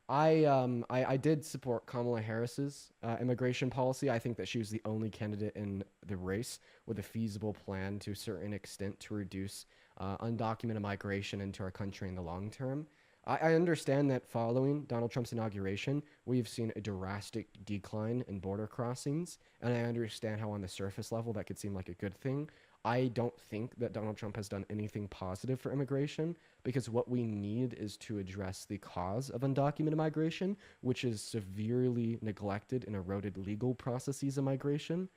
I did support Kamala Harris's immigration policy. I think that she was the only candidate in the race with a feasible plan to a certain extent to reduce undocumented migration into our country in the long term. I understand that following Donald Trump's inauguration, we've seen a drastic decline in border crossings, and I understand how on the surface level that could seem like a good thing. I don't think that Donald Trump has done anything positive for immigration because what we need is to address the cause of undocumented migration, which is severely neglected and eroded legal processes of migration.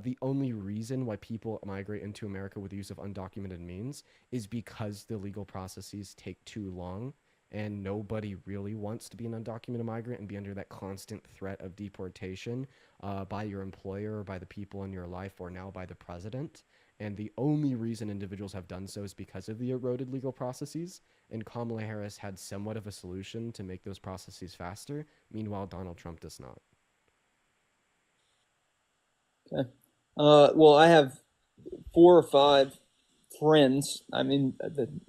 The only reason why people migrate into America with the use of undocumented means is because the legal processes take too long and nobody really wants to be an undocumented migrant and be under that constant threat of deportation by your employer or by the people in your life or now by the president. And the only reason individuals have done so is because of the eroded legal processes. And Kamala Harris had somewhat of a solution to make those processes faster. Meanwhile, Donald Trump does not. Okay. Well, I have 4 or 5 friends. I mean,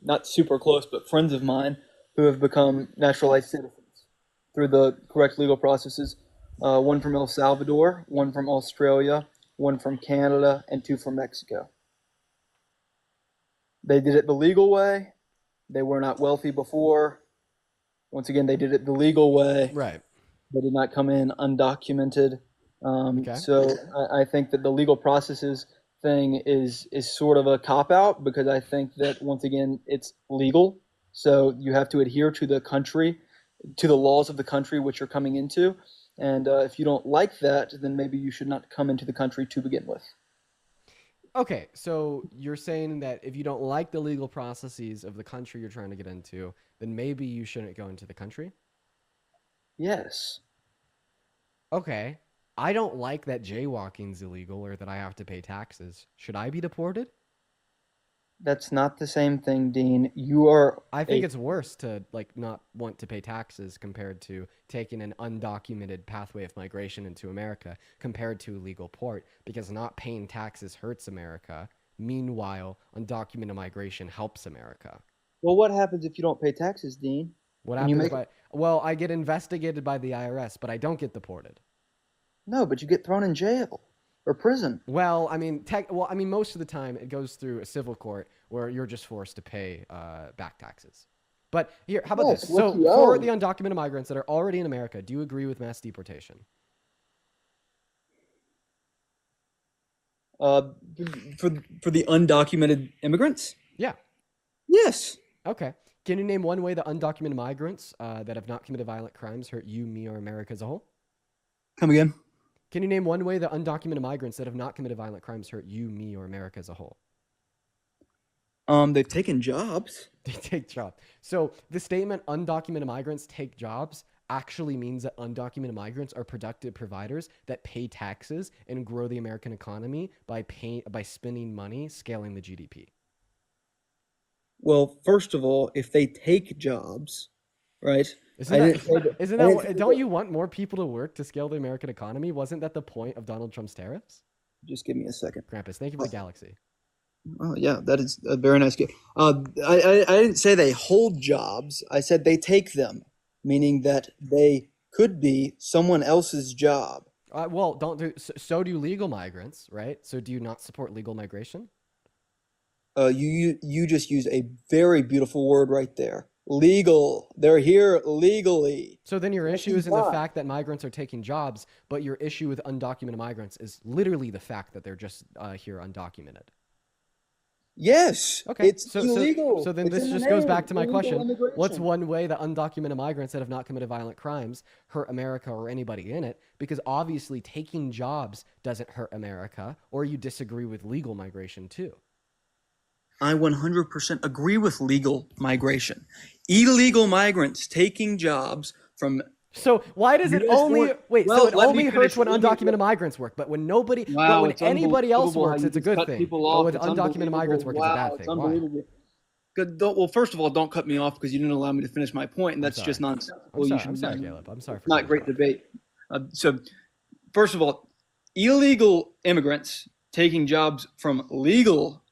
not super close, but friends of mine who have become naturalized citizens through the correct legal processes. One from El Salvador, one from Australia, one from Canada, and 2 from Mexico. They did it the legal way. They were not wealthy before. Once again, they did it the legal way. Right. They did not come in undocumented. Okay. So I think that the legal processes thing is sort of a cop out because I think that once again it's legal, so you have to adhere to the country, to the laws of the country which you're coming into, and if you don't like that, then maybe you should not come into the country to begin with. Okay, so you're saying that if you don't like the legal processes of the country you're trying to get into, then maybe you shouldn't go into the country? Yes, Okay. I don't like that jaywalking's illegal or that I have to pay taxes. Should I be deported? that's not the same thing, Dean. You are I think a it's worse to like not want to pay taxes compared to taking an undocumented pathway of migration into America compared to legal port because not paying taxes hurts America. Meanwhile, undocumented migration helps America. well. What happens if you don't pay taxes, Dean? What And you happens make by well, I get investigated by the IRS, but I don't get deported. no, but you get thrown in jail or prison. Well, I mean, most of the time it goes through a civil court where you're just forced to pay back taxes. But here, how about this? Yes, what So, you for the owe. undocumented migrants that are already in America, do you agree with mass deportation? Uh, for the undocumented immigrants? Yeah. Yes. Okay. Can you name one way that undocumented migrants that have not committed violent crimes hurt you, me, or America as a whole? Come again? Can you name one way that undocumented migrants that have not committed violent crimes hurt you, me, or America as a whole? They've taken jobs. They take jobs. So the statement undocumented migrants take jobs actually means that undocumented migrants are productive providers that pay taxes and grow the American economy by spending money, scaling the GDP. Well, first of all, if they take jobs, right? Isn't I that didn't say that. isn't I that didn't say don't that. you want more people to work to scale the American economy? Wasn't that the point of Donald Trump's tariffs? Just give me a second. Krampus, thank you for the galaxy. Oh yeah, that is a very nice game. I didn't say they hold jobs. I said they take them, meaning that they could be someone else's job. Well, don't do so. Do legal migrants, right? So do you not support legal migration? You just used a very beautiful word right there. Legal. They're here legally. So then your issue Taking isn't the jobs. fact that migrants are taking jobs, but your issue with undocumented migrants is literally the fact that they're just here undocumented. Yes, Okay, it's so illegal. then It's this in the just goes back name. to my Illegal question: what's immigration. one way that undocumented migrants that have not committed violent crimes hurt America or anybody in it? Because obviously taking jobs doesn't hurt America, or you disagree with legal migration too. I 100% agree with legal migration. Illegal migrants taking jobs from So why does it U.S. only foreign. wait? So Well, it let me only hurts finish. when Let me. undocumented migrants work, but Wow, when it's anybody else unbelievable how works, you it's a just good cut thing. people But off. with It's undocumented unbelievable. migrants work, it's a Wow, bad it's thing. Why? unbelievable. Good. Well, first of all, don't cut me off because you didn't allow me to finish my point, and I'm that's just sorry. I'm nonsensical. You sorry. I'm should. sorry, Caleb. I'm sorry It's for not cutting you great off. debate. So, first of all, illegal immigrants taking jobs from legal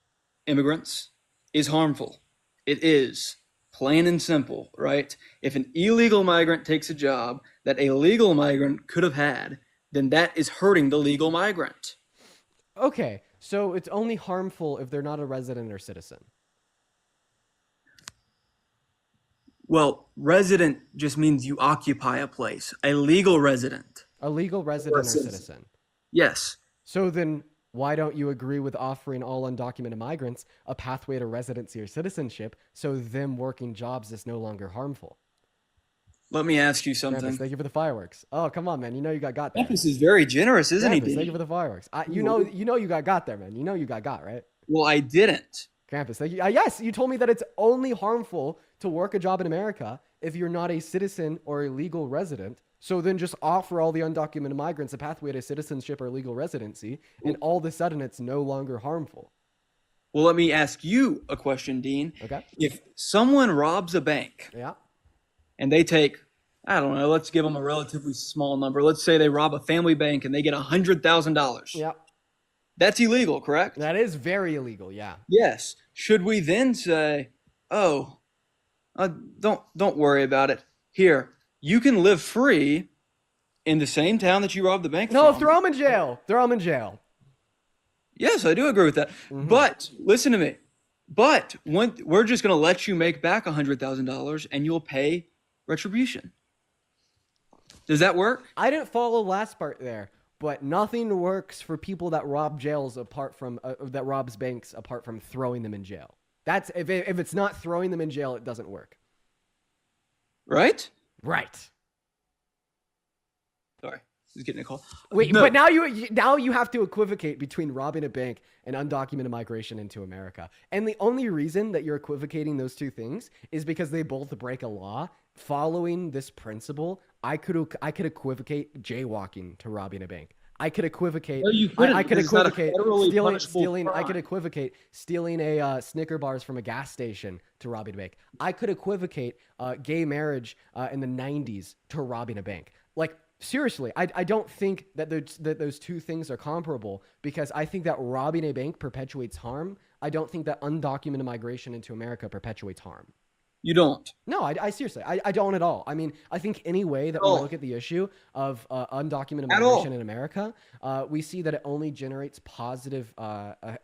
immigrants is harmful. It is. Plain and simple, right? If an illegal migrant takes a job that a legal migrant could have had, then that is hurting the legal migrant. Okay, so it's only harmful if they're not a resident or citizen. Well, resident just means you occupy a place. A legal resident A legal or a resident or citizen. citizen. Yes. So then, why don't you agree with offering all undocumented migrants a pathway to residency or citizenship so them working jobs is no longer harmful? Let me ask you Krampus, something. thank you for the fireworks. Oh, come on, man. You know you got there. Campus is very generous, isn't he, Krampus, thank you Dean? for the fireworks. Well, You know you got there, man. You know you got, right? well, I didn't. Krampus, thank you. Yes, you told me that it's only harmful to work a job in America if you're not a citizen or a legal resident. So then just offer all the undocumented migrants a pathway to citizenship or legal residency, and all of a sudden it's no longer harmful. Well, let me ask you a question, Dean. Okay? If someone robs a bank Yeah. and they take, I don't know, let's give them a relatively small number. Let's say they rob a family bank and they get $100,000. Yeah. That's illegal, correct? That is very illegal. Yeah. Yes. Should we then say, "Oh, don't worry about it. Here, you can live free in the same town that you robbed the bank No, from." throw them in jail. Throw them in jail. Yes, I do agree with that. But listen to me. But we're just going to let you make back $100,000 and you'll pay retribution. Does that work? I didn't follow last part there, but nothing works for people that rob jails apart from that robs banks apart from throwing them in jail. That's if it's not throwing them in jail, it doesn't work. Right? Right. Sorry, I was getting a call. Wait, No. but now you have to equivocate between robbing a bank and undocumented migration into America. And the only reason that you're equivocating those two things is because they both break a law. Following this principle, I could equivocate jaywalking to robbing a bank. I could equivocate. No, you couldn't, I could because it's not a equivocate federally punishable I could crime. equivocate stealing a Snicker bars from a gas station to robbing a bank. I could equivocate gay marriage in the '90s to robbing a bank. Like seriously, I don't think that those two things are comparable because I think that robbing a bank perpetuates harm. I don't think that undocumented migration into America perpetuates harm. You don't. No, I seriously, I don't at all. I mean, I think any way that we all. look at the issue of undocumented At all. migration in America, we see that it only generates positive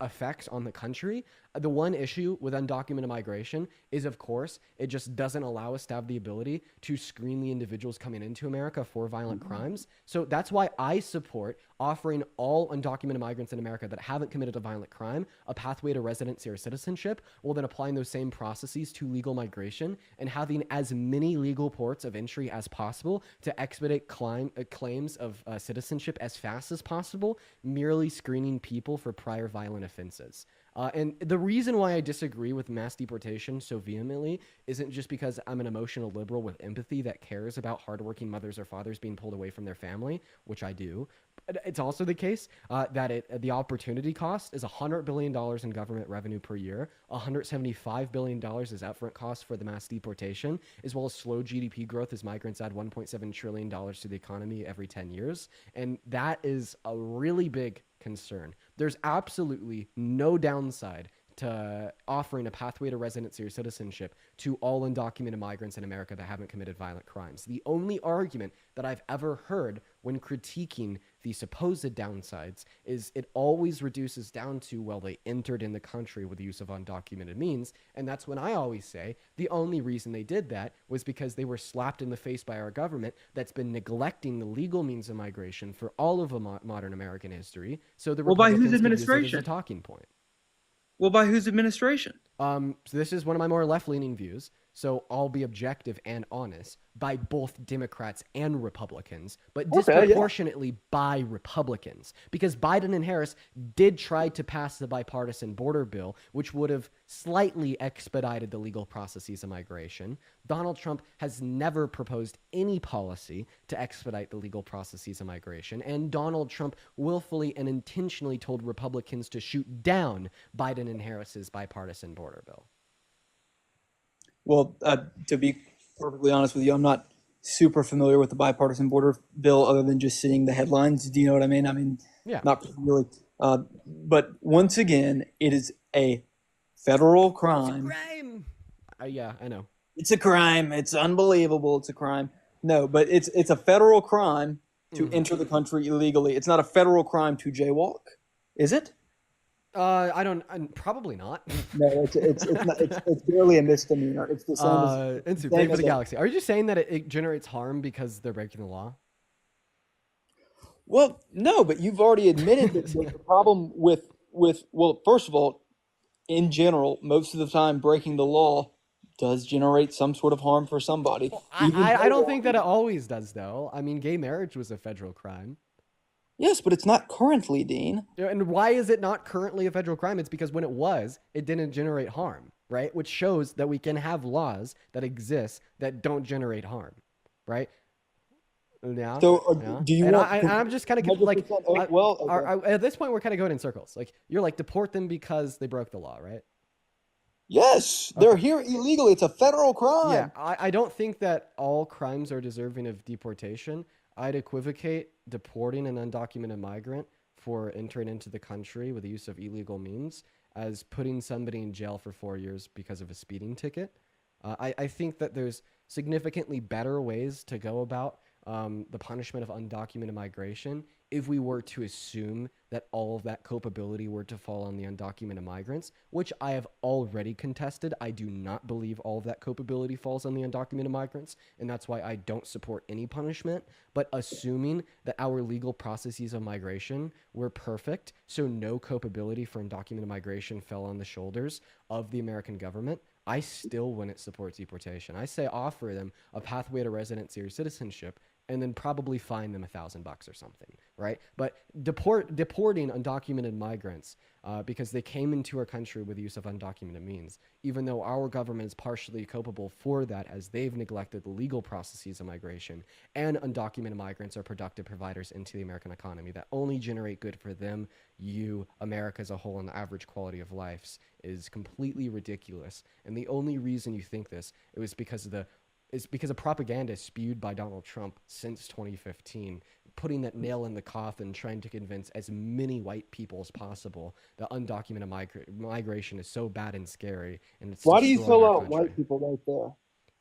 effects on the country. The one issue with undocumented migration is, of course, it just doesn't allow us to have the ability to screen the individuals coming into America for violent crimes. So that's why I support offering all undocumented migrants in America that haven't committed a violent crime a pathway to residency or citizenship, while then applying those same processes to legal migration and having as many legal ports of entry as possible to expedite claims of citizenship as fast as possible, merely screening people for prior violent offenses. And the reason why I disagree with mass deportation so vehemently isn't just because I'm an emotional liberal with empathy that cares about hardworking mothers or fathers being pulled away from their family, which I do. But it's also the case that the opportunity cost is $100 billion in government revenue per year. $175 billion is upfront costs for the mass deportation, as well as slow GDP growth as migrants add $1.7 trillion to the economy every 10 years. And that is a really big concern. There's absolutely no downside to offering a pathway to residency or citizenship to all undocumented migrants in America that haven't committed violent crimes. The only argument that I've ever heard when critiquing the supposed downsides is it always reduces down to, well, they entered in the country with the use of undocumented means. And that's when I always say the only reason they did that was because they were slapped in the face by our government that's been neglecting the legal means of migration for all of modern American history. So the Well, by whose Republicans could use it as administration? a talking point. Well, by whose administration? So this is one of my more left-leaning views. So I'll be objective and honest by both Democrats and Republicans, but Okay, yeah. disproportionately by Republicans, because Biden and Harris did try to pass the bipartisan border bill, which would have slightly expedited the legal processes of migration. Donald Trump has never proposed any policy to expedite the legal processes of migration, and Donald Trump willfully and intentionally told Republicans to shoot down Biden and Harris's bipartisan border bill. Well, to be perfectly honest with you, I'm not super familiar with the bipartisan border bill other than just seeing the headlines. Do you know what I mean? I mean, Yeah. not really. But once again, it is a federal crime. Yeah, I know. It's a crime. It's unbelievable. It's a crime. No, but it's a federal crime to Hmm. enter the country illegally. It's not a federal crime to jaywalk, is it? I don't. Probably not. No, it's not. It's barely a misdemeanor. It's the same as Ensu, same pay for as the a. galaxy. Are you just saying that it generates harm because they're breaking the law? Well, no, but you've already admitted that the problem with well, first of all, in general, most of the time breaking the law does generate some sort of harm for somebody. Well, Even I don't think that jaywalking. it always does, though. I mean, gay marriage was a federal crime. Yes, but it's not currently, Dean. And why is it not currently a federal crime? It's because when it was, it didn't generate harm, right? Which shows that we can have laws that exist that don't generate harm, right? Yeah, So, yeah. do you And want I'm just kind of like, 100%? Oh, well, okay. at this point, we're kind of going in circles. Like, you're like, deport them because they broke the law, right? Yes, they're Okay. here illegally. It's a federal Yeah, crime. I don't think that all crimes are deserving of deportation. I'd equivocate deporting an undocumented migrant for entering into the country with the use of illegal means as putting somebody in jail for 4 years because of a speeding ticket. I think that there's significantly better ways to go about the punishment of undocumented migration if we were to assume that all of that culpability were to fall on the undocumented migrants, which I have already contested. I do not believe all of that culpability falls on the undocumented migrants, and that's why I don't support any punishment. But assuming that our legal processes of migration were perfect, so no culpability for undocumented migration fell on the shoulders of the American government, I still wouldn't support deportation. I say offer them a pathway to residency or citizenship and then probably fine them $1,000 or something, right? But deporting undocumented migrants because they came into our country with the use of undocumented means, even though our government is partially culpable for that as they've neglected the legal processes of migration, and undocumented migrants are productive providers into the American economy that only generate good for them, you, America as a whole, and the average quality of life is completely ridiculous. And the only reason you think this, it was because of the is because of propaganda spewed by Donald Trump since 2015, putting that nail in the coffin, trying to convince as many white people as possible that undocumented migration is so bad and scary and it's Why do you destroying throw our out country. white people right there?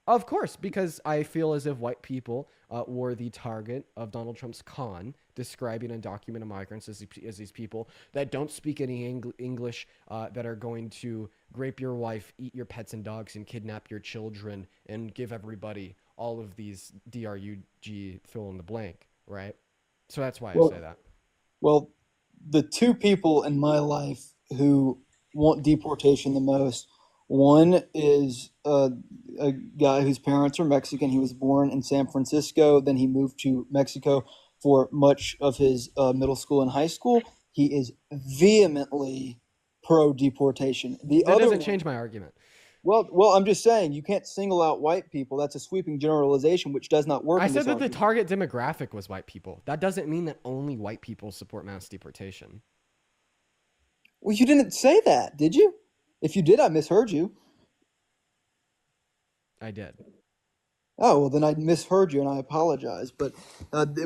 Of course, because I feel as if white people were the target of Donald Trump's con, describing undocumented migrants as these people that don't speak any English, that are going to rape your wife, eat your pets and dogs, and kidnap your children, and give everybody all of these DRUG fill in the blank, right? So that's why I say Well, that. well, the two people in my life who want deportation the most, one is a guy whose parents are Mexican. He was born in San Francisco, then he moved to Mexico for much of his middle school and high school. He is vehemently pro deportation. The That other doesn't one, change my argument. I'm just saying you can't single out white people. That's a sweeping generalization, which does not work I in said this that the argument. target demographic was white people. That doesn't mean that only white people support mass deportation. Well, you didn't say that, did you? If you did, I misheard you. I did. Oh, well, then I misheard you and I apologize. But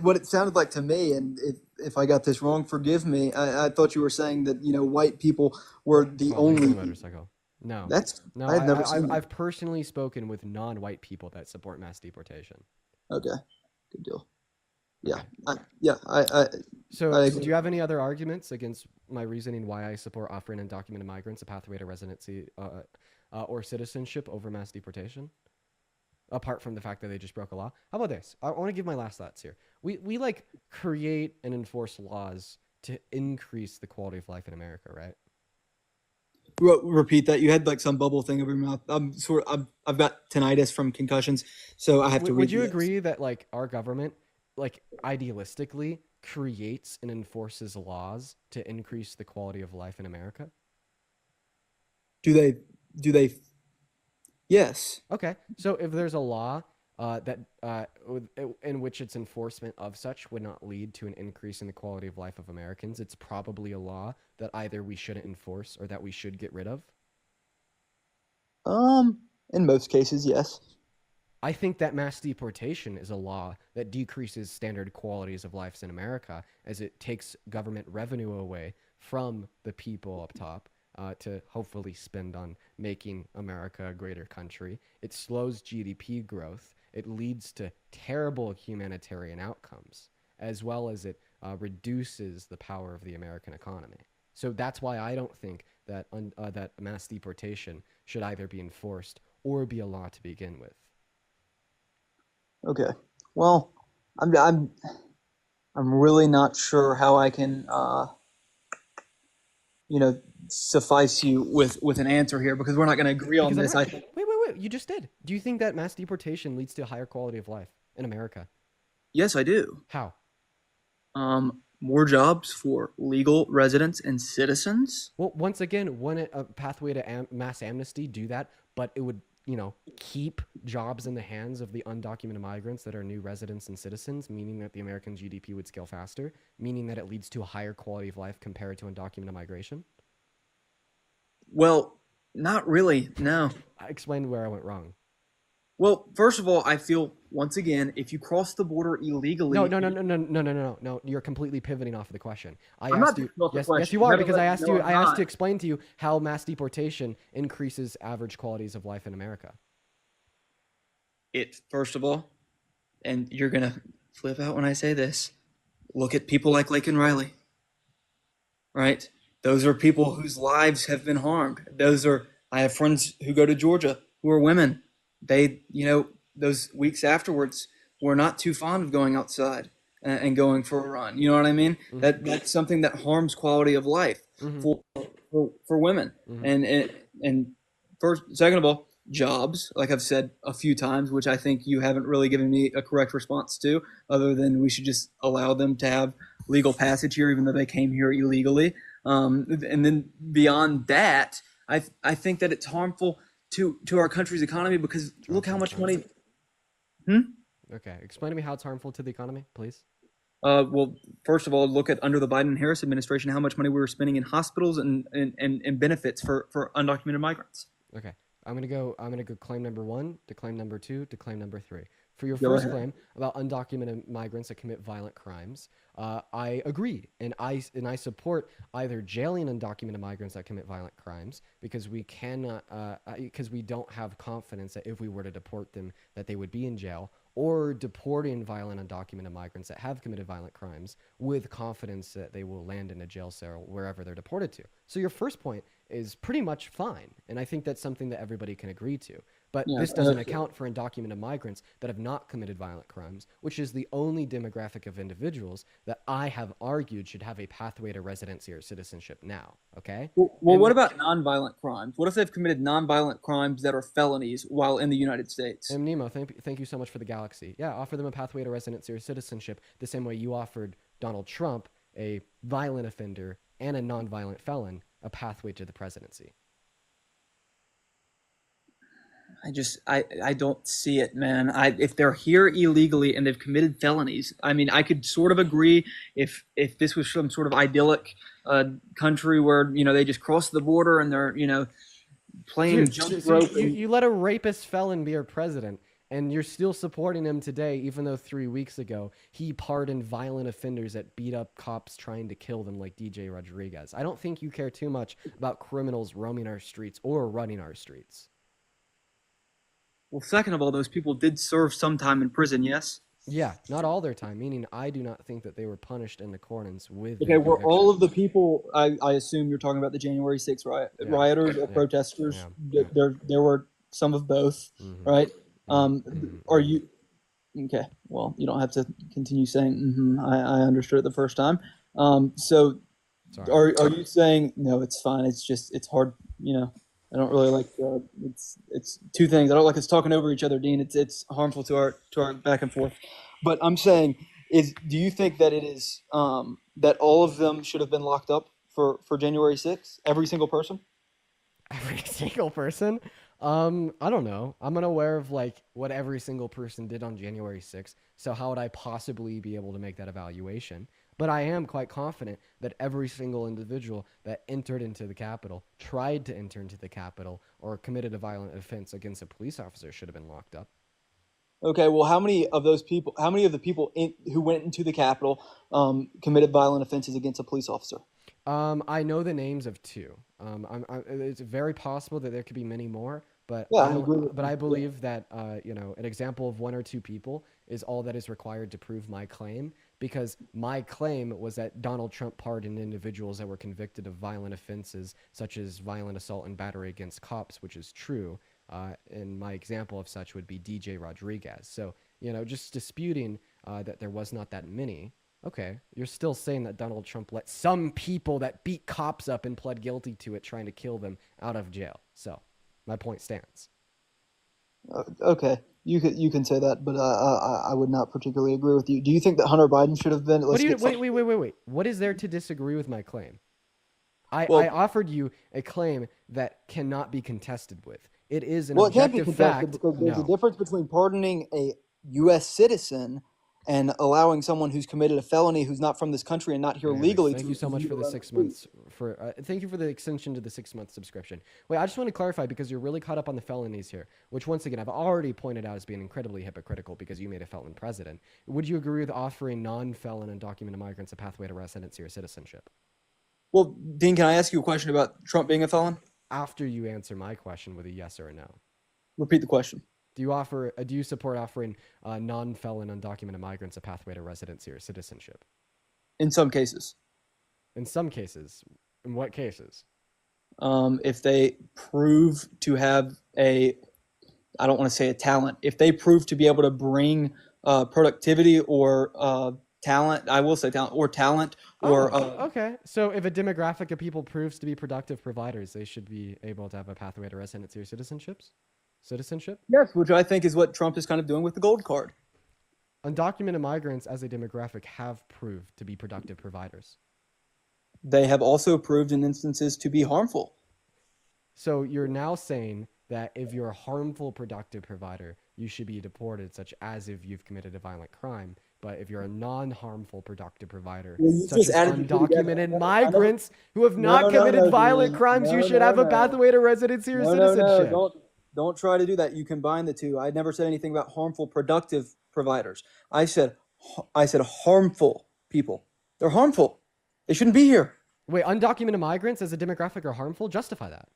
what it sounded like to me, and if I got this wrong, forgive me, I thought you were saying that, white people were the Small things on only a people. motorcycle. No, That's, no. I had never seen that. I've personally spoken with non-white people that support mass deportation. Okay, good deal. Yeah, Okay. yeah, I So, do agree. you have any other arguments against my reasoning why I support offering undocumented migrants a pathway to residency or citizenship over mass deportation? Apart from the fact that they just broke a law. How about this? I want to give my last thoughts here. We like create and enforce laws to increase the quality of life in America, right? Repeat that. You had like some bubble thing over your mouth. I've got tinnitus from concussions, so I have to Would read you this. agree that like our government, like idealistically, creates and enforces laws to increase the quality of life in America? Do they? Do they? Yes. Okay, so if there's a law that in which its enforcement of such would not lead to an increase in the quality of life of Americans, it's probably a law that either we shouldn't enforce or that we should get rid of. In most cases, yes. I think that mass deportation is a law that decreases standard qualities of lives in America as it takes government revenue away from the people up top, to hopefully spend on making America a greater country. It slows GDP growth. It leads to terrible humanitarian outcomes, as well as it reduces the power of the American economy. So that's why I don't think that that mass deportation should either be enforced or be a law to begin with. Okay. Well, I'm I'm really not sure how I can you know, suffice you with an answer here because we're not going to agree on Because I'm this. not. I think Wait. You just did. Do you think that mass deportation leads to a higher quality of life in America? yes, I do. How? More jobs for legal residents and citizens. Well, once again, wouldn't a pathway to mass amnesty do that? But it would, keep jobs in the hands of the undocumented migrants that are new residents and citizens, meaning that the American GDP would scale faster, meaning that it leads to a higher quality of life compared to undocumented migration. Well, not really. No. I explained where I went wrong. Well, first of all, I feel once again, if you cross the border No, illegally, no, no, no, no, no, no, no, no. You're completely pivoting off of the question. I I'm not asked you. taking off the Yes, yes, question. you You are haven't because I let me asked know you. I'm I asked to not. explain to you how mass deportation increases average qualities of life in America. It first of all, and you're gonna flip out when I say this. Look at people like Laken Riley, right? Those are people whose lives have been harmed. Those are I have friends who go to Georgia who are women. They, those weeks afterwards were not too fond of going outside and going for a run. You know what I mean? Mm-hmm. That's something that harms quality of life Mm-hmm. for for women. Mm-hmm. And first, second of all, jobs, like I've said a few times, which I think you haven't really given me a correct response to, other than we should just allow them to have legal passage here, even though they came here illegally. And then beyond that, I think that it's harmful to our country's economy because It's look how harmful much economy. money. Hmm? Okay, explain to me how it's harmful to the economy, please. Well, first of all, look at under the Biden Harris administration how much money we were spending in hospitals and benefits for undocumented migrants. Okay. I'm gonna go claim number one to claim number two to claim number three. For your Go first ahead. claim about undocumented migrants that commit violent crimes, I agree, and I support either jailing undocumented migrants that commit violent crimes because we cannot because we don't have confidence that if we were to deport them that they would be in jail, or deporting violent undocumented migrants that have committed violent crimes with confidence that they will land in a jail cell wherever they're deported to. So your first point is pretty much fine, and I think that's something that everybody can agree to. But Yeah, this doesn't account for undocumented migrants that have not committed violent crimes, which is the only demographic of individuals that I have argued should have a pathway to residency or citizenship now. Okay? well, And what about nonviolent crimes? What if they've committed nonviolent crimes that are felonies while in the United States? Nemo, thank you so much for the galaxy. Yeah, offer them a pathway to residency or citizenship the same way you offered Donald Trump, a violent offender and a nonviolent felon, a pathway to the presidency. I don't see it, man. If they're here illegally and they've committed felonies, I mean, I could sort of agree if this was some sort of idyllic country where they just cross the border and they're playing Dude, jump so rope you and let a rapist felon be our president, and you're still supporting him today, even though 3 weeks ago he pardoned violent offenders that beat up cops trying to kill them, like DJ Rodriguez. I don't think you care too much about criminals roaming our streets or running our streets. well, second of all, those people did serve some time in prison, yes. Yeah, not all their time, meaning I do not think that they were punished in accordance with Okay, their were all of convictions. the people? I assume you're talking about the January 6th Yeah, rioters or yeah, protesters. yeah, yeah. There were some of both, Mm-hmm, right? mm-hmm, Um, mm-hmm, are mm-hmm. you okay? Well, you don't have to continue saying. I understood it the first time. So Sorry. are you saying no? It's fine. It's just it's hard. I don't really like. It's two things. I don't like us talking over each other, Dean. It's harmful to our back and forth. But I'm saying is, do you think that it is that all of them should have been locked up for January 6th? Every single person? Every single person. I don't know. I'm unaware of like what every single person did on January 6th. So how would I possibly be able to make that evaluation? But I am quite confident that every single individual that entered into the Capitol, tried to enter into the Capitol, or committed a violent offense against a police officer should have been locked up. Okay. Well, how many of those people? How many of the people who went into the Capitol committed violent offenses against a police officer? I know the names of two. It's very possible that there could be many more, but Yeah, I I don't. agree with But you. I Yeah. believe that an example of one or two people is all that is required to prove my claim. Because my claim was that Donald Trump pardoned individuals that were convicted of violent offenses, such as violent assault and battery against cops, which is true. And my example of such would be DJ Rodriguez. So just disputing that there was not that many. Okay, you're still saying that Donald Trump let some people that beat cops up and pled guilty to it, trying to kill them, out of jail. So, my point stands. Okay, you can say that, but I would not particularly agree with you. Do you think that Hunter Biden should have been? What do Let's you get wait, some. wait, wait, wait, wait? What is there to disagree with my claim? I Well, offered you a claim that cannot be contested with. It is an well, it can't be objective contested fact. because there's a No. difference between pardoning a U.S. citizen and allowing someone who's committed a felony who's not from this country and not here Anyways, legally thank you to so much view for the around the 6 months. streets. Thank you for the extension to the 6 month subscription. Wait, I just want to clarify because you're really caught up on the felonies here, which once again I've already pointed out as being incredibly hypocritical because you made a felon president. Would you agree with offering non-felon and undocumented migrants a pathway to residency or citizenship? Well, Dean, can I ask you a question about Trump being a felon? After you answer my question with a yes or a no. Repeat the question. Do you support offering non-felon undocumented migrants a pathway to residency or citizenship? In some cases, In some cases. In what cases? if they prove to have I don't want to say a talent, if they prove to be able to bring productivity or talent, I will say talent or talent or Oh, okay. So if a demographic of people proves to be productive providers, they should be able to have a pathway to residency or citizenships? Citizenship? yes, which I think is what Trump is kind of doing with the gold card. Undocumented migrants as a demographic have proved to be productive providers. They have also proved in instances to be harmful. So you're now saying that if you're a harmful productive provider, you should be deported, such as if you've committed a violent crime. But if you're a non-harmful productive provider, Well, you such just as added the two together. undocumented I never, migrants who have not no, no, committed no, violent Dean. crimes, you No, should no, have a no. pathway to residency or No, no, no. citizenship. Don't try to do that. You combine the two. I never said anything about harmful productive providers. I said harmful people. They're harmful. They shouldn't be here. Wait, undocumented migrants as a demographic are harmful? Justify that.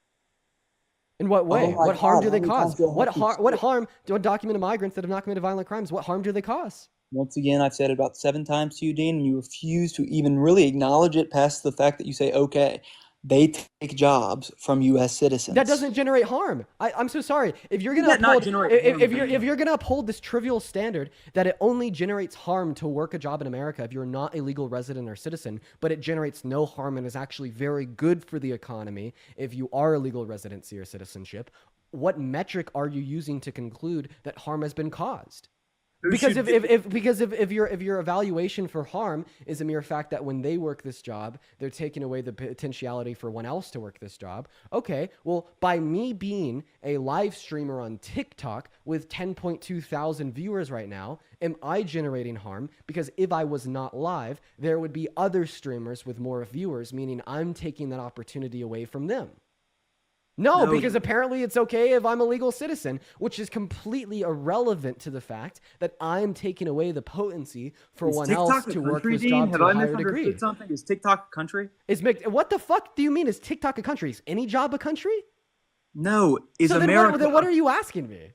In what Oh way? my What harm God, do how they many times cause? do I have to What explain? harm do undocumented migrants that have not committed violent crimes? What harm do they cause? Once again, I've said it about 7 times to you, Dean, and you refuse to even really acknowledge it past the fact that you say, okay, they take jobs from U.S. That citizens. doesn't generate harm. I'm so sorry. If you're Does gonna that not uphold, generate if, harm, if you're Dean? if you're gonna uphold this trivial standard that it only generates harm to work a job in America if you're not a legal resident or citizen, but it generates no harm and is actually very good for the economy if you are a legal residency or citizenship, what metric are you using to conclude that harm has been caused? Who Because should if your evaluation for harm is a mere fact that when they work this job, they're taking away the potentiality for one else to work this job. Okay, well, by me being a live streamer on TikTok with 10.2 thousand viewers right now, am I generating harm? Because if I was not live, there would be other streamers with more viewers, meaning I'm taking that opportunity away from them. No, no? because apparently it's okay if I'm a legal citizen, which is completely irrelevant to the fact that I'm taking away the potency for Is one else TikTok a to work country, this Dean? job Have to a I higher misunderstood degree. something? Is TikTok a country? What the fuck do you mean is TikTok a country? Is any job a country? No. Is So then America? then what are you asking me?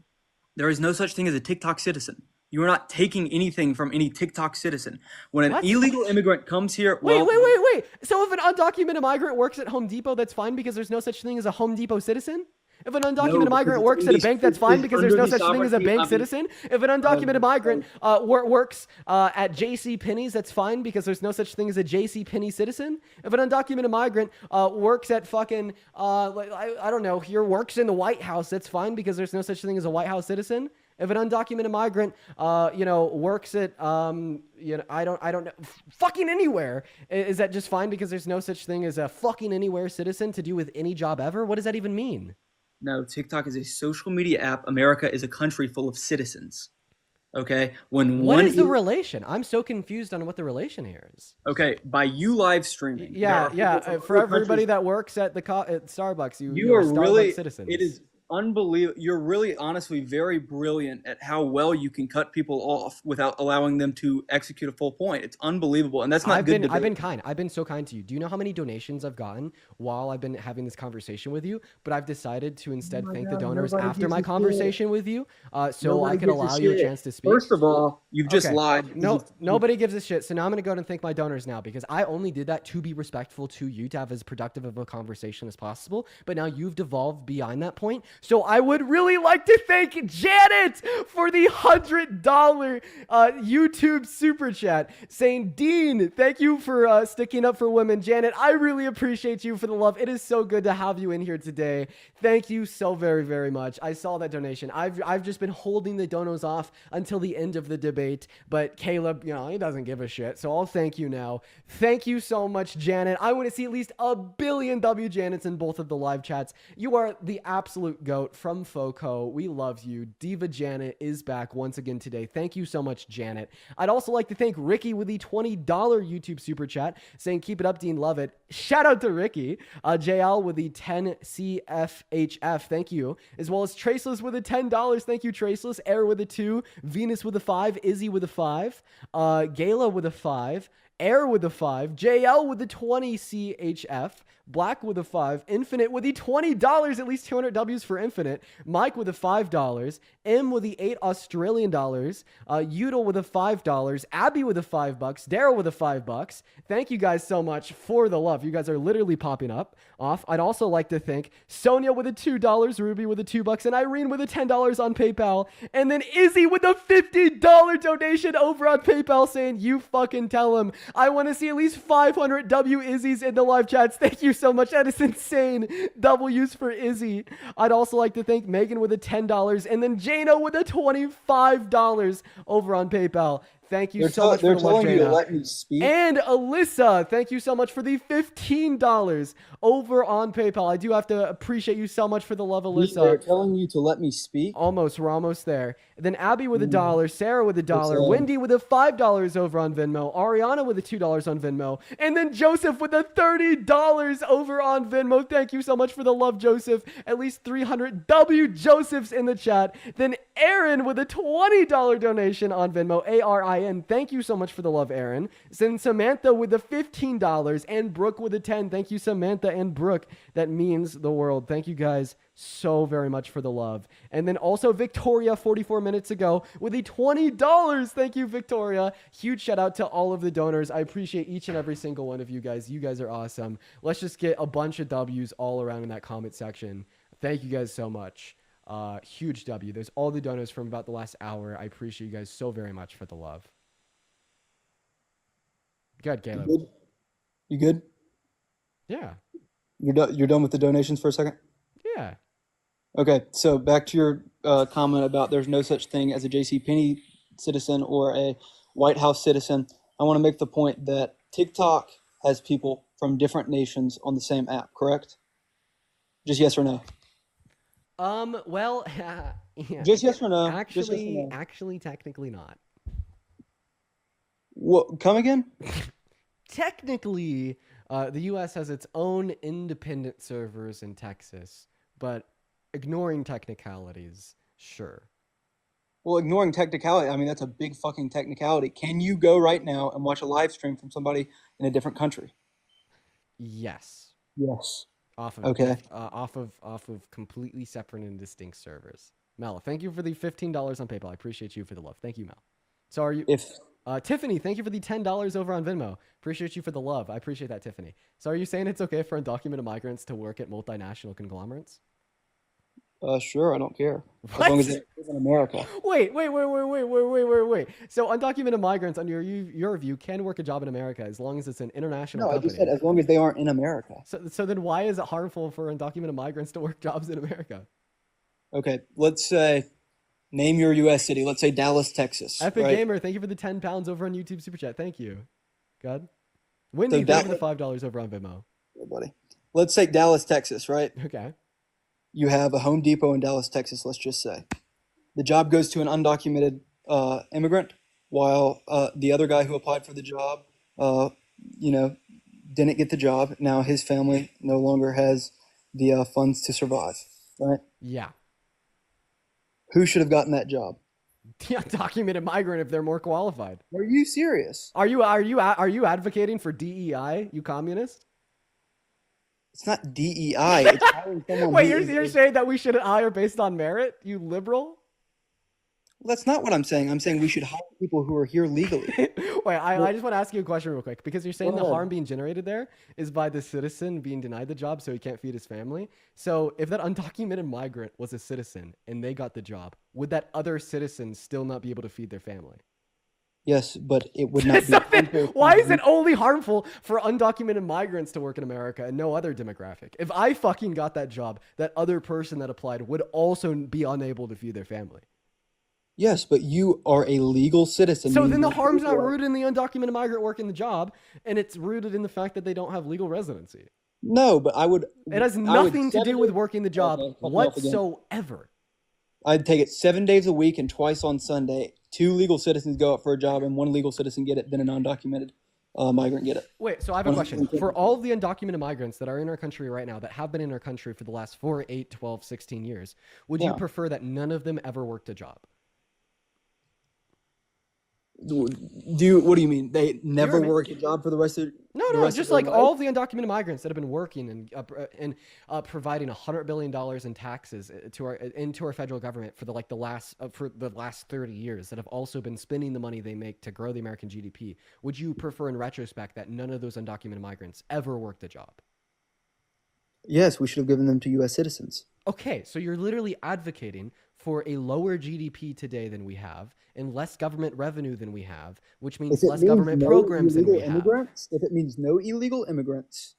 There is no such thing as a TikTok citizen. You are not taking anything from any TikTok citizen. When an What? illegal immigrant comes here, Wait, well, wait. So if an undocumented migrant works at Home Depot, that's fine because there's no such thing as a Home Depot citizen? If an no, undocumented because migrant it's works at a bank, that's fine because there's under no the such thing as a sovereignty bank of the citizen. If an of, undocumented migrant of works at J.C. Penney's, that's fine because there's no such thing as a J.C. Penney citizen. If an undocumented migrant works at fucking I don't know, here works in the White House, that's fine because there's no such thing as a White House citizen. If an undocumented migrant, works at, I don't know, fucking anywhere, is that just fine because there's no such thing as a fucking anywhere citizen to do with any job ever? What does that even mean? No, TikTok is a social media app. America is a country full of citizens. Okay, when What one is the relation? I'm so confused on what the relation here is. okay, by you live streaming, there Yeah, are people from For other everybody countries. that works at at Starbucks, You you're are Starbucks really. citizens. It is. unbelievable. You're really, honestly, very brilliant at how well you can cut people off without allowing them to execute a full point. It's unbelievable, and that's not good I've debate. been kind. I've been so kind to you. Do you know how many donations I've gotten while I've been having this conversation with you? But I've decided to Oh instead my thank the God, donors nobody after gives my a shit. conversation with you, so I Nobody could gives a allow you a shit. chance to speak. First of all, you've just Okay. lied because No, nobody gives a shit. So now I'm gonna go and thank my donors now because I only did that to be respectful to you, to have as productive of a conversation as possible. But now you've devolved beyond that point. So I would really like to thank Janet for the $100 YouTube super chat, saying, "Dean, thank you for sticking up for women." Janet, I really appreciate you for the love. It is so good to have you in here today. Thank you so very, very much. I saw that donation. I've just been holding the donos off until the end of the debate, but Caleb, he doesn't give a shit. So I'll thank you now. Thank you so much, Janet. I want to see at least a billion W Janets in both of the live chats. You are the absolute goat from FOCO. We love you. Diva Janet is back once again today. Thank you so much, Janet. I'd also like to thank Ricky with the $20 YouTube super chat, saying, "Keep it up, Dean. Love it." Shout out to Ricky. JL with the 10 CFHF. Thank you. As well as Traceless with the $10. Thank you, Traceless. Air with a 2. Venus with a 5. Izzy with a 5. Gala with a 5. Air with a 5. JL with the 20 CHF. Black with a 5. Infinite with the $20. At least 200 W's for Infinite. Mike with the $5. M with the $8 Australian. Udal with the $5. Abby with the $5. Daryl with the $5. Thank you guys so much for the love. You guys are literally popping up off. I'd also like to thank Sonia with the $2. Ruby with the $2. And Irene with the $10 on PayPal. And then Izzy with the $50 donation over on PayPal, saying, "You fucking tell him." I want to see at least 500 W Izzy's in the live chats. Thank you so much. That is insane. W's for Izzy. I'd also like to thank Megan with a $10 and then Jana with a $25 over on PayPal. Thank you so much for They're the love, telling you to Jana. let me speak. And Alyssa, thank you so much for the $15 over on PayPal. I do have to appreciate you so much for the love, They're Alyssa. telling you to let me speak. Almost, we're almost there. Then Abby with $1, Sarah with $1, It's, Wendy with a $5 over on Venmo, Ariana with a $2 on Venmo, and then Joseph with a $30 over on Venmo. Thank you so much for the love, Joseph. At least 300 W Josephs in the chat. Then Aaron with a $20 donation on Venmo, ARIN. Thank you so much for the love, Aaron. Then Samantha with the $15 and Brooke with a 10. Thank you, Samantha and Brooke. That means the world. Thank you guys so very much for the love. And then also Victoria 44 minutes ago with the $20. Thank you, Victoria. Huge shout out to all of the donors. I appreciate each and every single one of you guys. You guys are awesome. Let's just get a bunch of W's all around in that comment section. Thank you guys so much. Huge W. There's all the donors from about the last hour. I appreciate you guys so very much for the love. Good, Caleb. You good? You good? Yeah. You're done with the donations for a second? Yeah. Okay, so back to your comment about there's no such thing as a JCPenney citizen or a White House citizen. I want to make the point that TikTok has people from different nations on the same app, correct? Just yes or no? Well, yeah. Just yes or no? Just yes or no? Actually, technically not. What, come again? Technically, the U.S. has its own independent servers in Texas, but ignoring technicalities, sure. Well, ignoring technicality, I mean, that's a big fucking technicality. Can you go right now and watch a live stream from somebody in a different country? Yes. Yes. Off of Okay. off of completely separate and distinct servers. Mel, thank you for the $15 on PayPal. I appreciate you for the love. Thank you, Mel. So are you? Tiffany, thank you for the $10 over on Venmo. Appreciate you for the love. I appreciate that, Tiffany. So are you saying it's okay for undocumented migrants to work at multinational conglomerates? Sure, I don't care. What? As long as they live in America. Wait. So undocumented migrants, under your view, can work a job in America as long as it's an international No, I company. just said as long as they aren't in America. So then why is it harmful for undocumented migrants to work jobs in America? Okay, let's say, name your U.S. city. Let's say Dallas, Texas. Epic right? Gamer, thank you for the £10 over on YouTube Super Chat. Thank you. God. Wendy, thank you for the $5 over on Venmo. Yeah, buddy. Let's say Dallas, Texas, right? Okay. You have a Home Depot in Dallas, Texas, let's just say. The job goes to an undocumented immigrant, while the other guy who applied for the job, didn't get the job. Now his family no longer has the funds to survive. right? Yeah. Who should have gotten that job? The undocumented migrant if they're more qualified. Are you serious? Are you advocating for DEI, you communist? It's not DEI. It's hiring someone Wait, who you're is. saying that we should hire based on merit, you liberal? Well, that's not what I'm saying. I'm saying we should hire people who are here legally. Wait, I Well, just want to ask you a question real quick because you're go saying the ahead. harm being generated there is by the citizen being denied the job so he can't feed his family. So if that undocumented migrant was a citizen and they got the job, would that other citizen still not be able to feed their family? Yes, but it would not It's be something, harmful why to is it you. only harmful for undocumented migrants to work in America and no other demographic? If I fucking got that job, that other person that applied would also be unable to feed their family. Yes, but you are a legal citizen, So meaning then the you have harm's legal not rights. rooted in the undocumented migrant working the job, and it's rooted in the fact that they don't have legal residency. No, but It has I would nothing to do 7 days. with working the job Okay, cut me off again. whatsoever. I'd take it 7 days a week and twice on Sunday. Two legal citizens go out for a job, and one legal citizen get it, then a non-documented migrant get it. Wait, so I have a question. For 110%. all of the undocumented migrants that are in our country right now, that have been in our country for the last 4, 8, 12, 16 years, would you Yeah. prefer that none of them ever worked a job? What do you mean? They You know what never I mean? work a job for No, the no, rest of just their like life? all of the undocumented migrants that have been working and providing $100 billion in taxes into our federal government for the last 30 years that have also been spending the money they make to grow the American GDP. Would you prefer, in retrospect, that none of those undocumented migrants ever worked a job? Yes, we should have given them to U.S. citizens. Okay, so you're literally advocating for a lower GDP today than we have and less government revenue than we have, which If means it less means government no programs than illegal we have. immigrants, if it means no illegal immigrants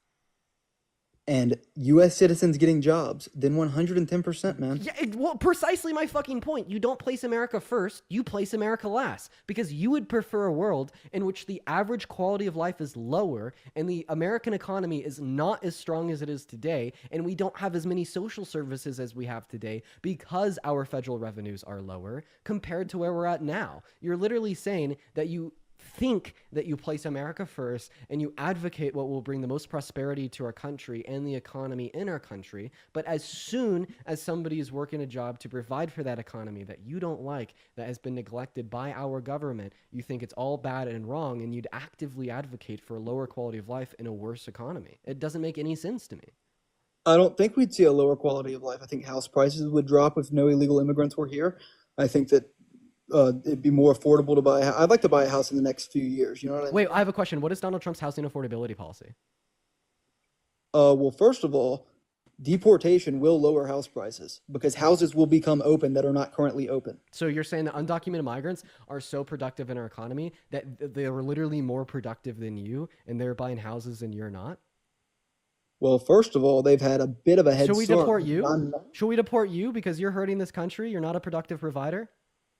and U.S. citizens getting jobs, then 110%, man. Yeah, well, precisely my fucking point. You don't place America first, you place America last. Because you would prefer a world in which the average quality of life is lower and the American economy is not as strong as it is today, and we don't have as many social services as we have today because our federal revenues are lower compared to where we're at now. You're literally saying that you think that you place America first and you advocate what will bring the most prosperity to our country and the economy in our country. But as soon as somebody is working a job to provide for that economy that you don't like, that has been neglected by our government, you think it's all bad and wrong, and you'd actively advocate for a lower quality of life in a worse economy. It doesn't make any sense to me. I don't think we'd see a lower quality of life. I think house prices would drop if no illegal immigrants were here. I think that it'd be more affordable to buy. I'd like to buy a house in the next few years. You know what I Wait, mean? I have a question. What is Donald Trump's housing affordability policy? Well, first of all, deportation will lower house prices because houses will become open that are not currently open. So you're saying that undocumented migrants are so productive in our economy that they are literally more productive than you, and they're buying houses and you're not? Well, first of all, they've had a bit of a head Should we start. deport you? I'm not. Should we deport you because you're hurting this country? You're not a productive provider?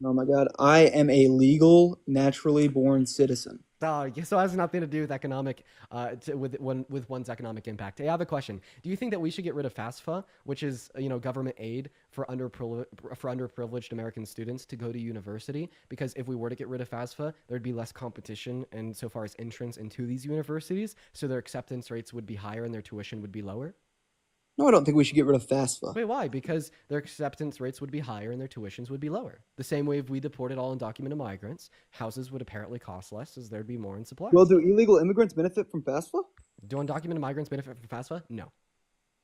Oh my God, I am a legal, naturally born citizen. So it has nothing to do with with one's economic impact. Hey, I have a question. Do you think that we should get rid of FAFSA, which is government aid for underprivileged American students to go to university? Because if we were to get rid of FAFSA, there'd be less competition and so far as entrance into these universities, so their acceptance rates would be higher and their tuition would be lower. No, I don't think we should get rid of FAFSA. Wait, why? Because their acceptance rates would be higher and their tuitions would be lower. The same way if we deported all undocumented migrants, houses would apparently cost less as there'd be more in supply. Well, do illegal immigrants benefit from FAFSA? Do undocumented migrants benefit from FAFSA? No.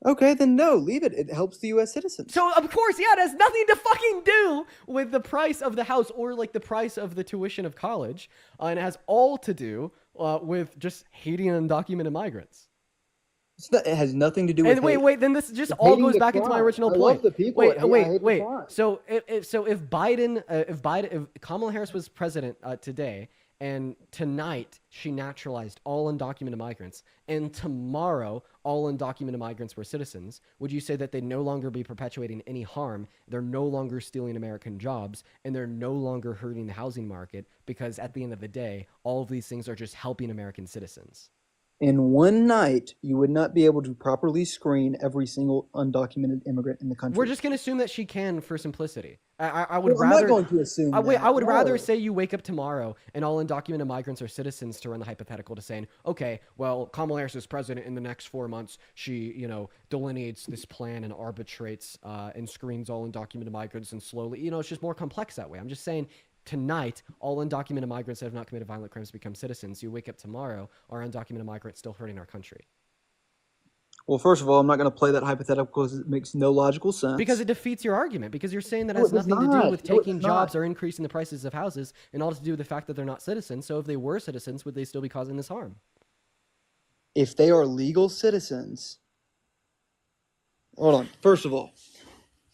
Okay, then no, leave it. It helps the U.S. citizens. So of course, yeah, it has nothing to fucking do with the price of the house or like the price of the tuition of college, and it has all to do with just hating undocumented migrants. It has nothing to do with And wait, hate. wait, then this just It's all hating goes the back into my crime. original I point. love the people Wait, that hate. I wait, hate the wait. crime. So if Kamala Harris was president today, and tonight she naturalized all undocumented migrants, and tomorrow all undocumented migrants were citizens, would you say that they'd no longer be perpetuating any harm? They're no longer stealing American jobs, and they're no longer hurting the housing market because at the end of the day, all of these things are just helping American citizens. In one night, you would not be able to properly screen every single undocumented immigrant in the We're country. just gonna assume that she can for simplicity. I would Well, I'm not rather. going to assume Wait, I that. would rather No. say you wake up tomorrow and all undocumented migrants are citizens to run the hypothetical to saying, okay, well, Kamala Harris is president in the next 4 months. She, delineates this plan and arbitrates and screens all undocumented migrants and slowly, it's just more complex that way. I'm just saying tonight, all undocumented migrants that have not committed violent crimes become citizens. You wake up tomorrow, are undocumented migrants still hurting our country? Well, first of all, I'm not going to play that hypothetical because it makes no logical sense. Because it defeats your argument. Because you're saying that No, has it does nothing to do not. with No, it taking does jobs not. or increasing the prices of houses, and all to do with the fact that they're not citizens. So if they were citizens, would they still be causing this harm? If they are legal citizens, hold on. First of all,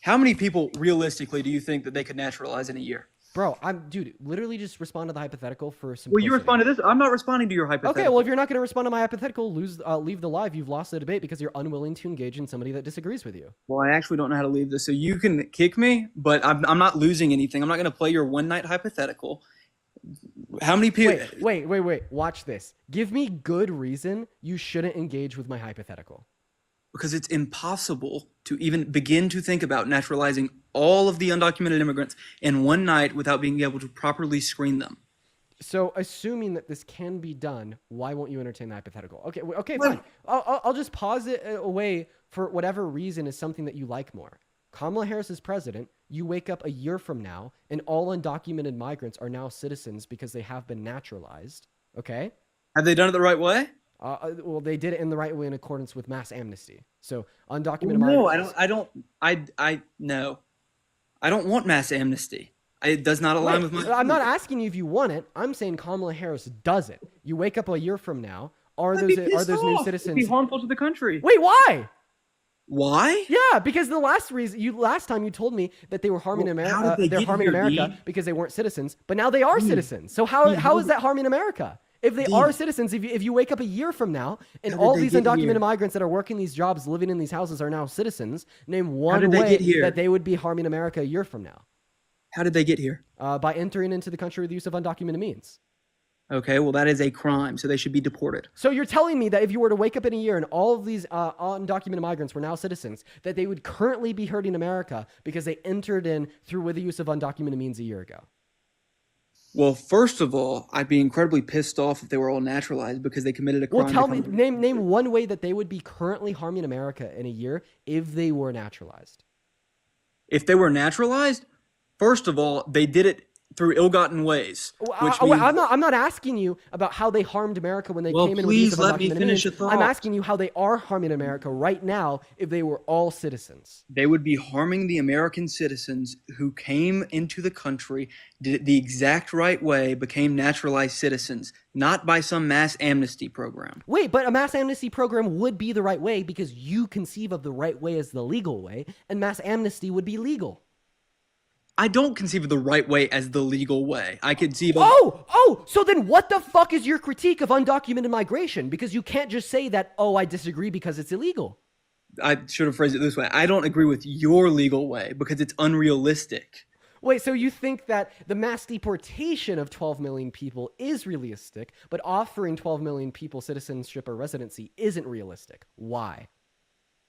how many people realistically do you think that they could naturalize in a year? Bro, dude, literally just respond to the hypothetical for simplicity. Well, you respond to this. I'm not responding to your hypothetical. Okay, well, if you're not going to respond to my hypothetical, leave the live. You've lost the debate because you're unwilling to engage in somebody that disagrees with you. Well, I actually don't know how to leave this, so you can kick me, but I'm not losing anything. I'm not going to play your one night hypothetical. How many people? Wait. Watch this. Give me good reason you shouldn't engage with my hypothetical. Because it's impossible to even begin to think about naturalizing all of the undocumented immigrants in one night without being able to properly screen them. So, assuming that this can be done, why won't you entertain the hypothetical? Okay, fine. I'll just pause it away for whatever reason is something that you like more. Kamala Harris is president. You wake up a year from now, and all undocumented migrants are now citizens because they have been naturalized. Okay? Have they done it the right way? Well, they did it in the right way in accordance with mass amnesty. So, undocumented No, migrants. No. I don't want mass amnesty. It does not align with my. I'm not asking you if you want it. I'm saying Kamala Harris does it. You wake up a year from now. Are those new citizens? It'd be harmful to the country. Wait, why? Why? Yeah, because the last time you told me that they were harming America. how did they They're get harming here, America Dean? because they weren't citizens, but now they are citizens. So how is that harming America? If they are citizens, if you wake up a year from now and all these undocumented migrants that are working these jobs, living in these houses are now citizens, name one way that they would be harming America a year from now. How did they get here? By entering into the country with the use of undocumented means. Okay, well, that is a crime, so they should be deported. So you're telling me that if you were to wake up in a year and all of these undocumented migrants were now citizens, that they would currently be hurting America because they entered in through with the use of undocumented means a year ago? Well, first of all, I'd be incredibly pissed off if they were all naturalized because they committed a crime. Well, tell me, name one way that they would be currently harming America in a year if they were naturalized. If they were naturalized, first of all, they did it through ill-gotten ways. I'm not asking you about how they harmed America when they came in with the use of please let me undocumented finish means. a thought. I'm asking you how they are harming America right now if they were all citizens. They would be harming the American citizens who came into the country, did it the exact right way, became naturalized citizens, not by some mass amnesty program. Wait, but a mass amnesty program would be the right way because you conceive of the right way as the legal way, and mass amnesty would be legal. I don't conceive of the right way as the legal way. I conceive of... So then what the fuck is your critique of undocumented migration? Because you can't just say that, I disagree because it's illegal. I should have phrased it this way. I don't agree with your legal way because it's unrealistic. Wait, so you think that the mass deportation of 12 million people is realistic, but offering 12 million people citizenship or residency isn't realistic? Why?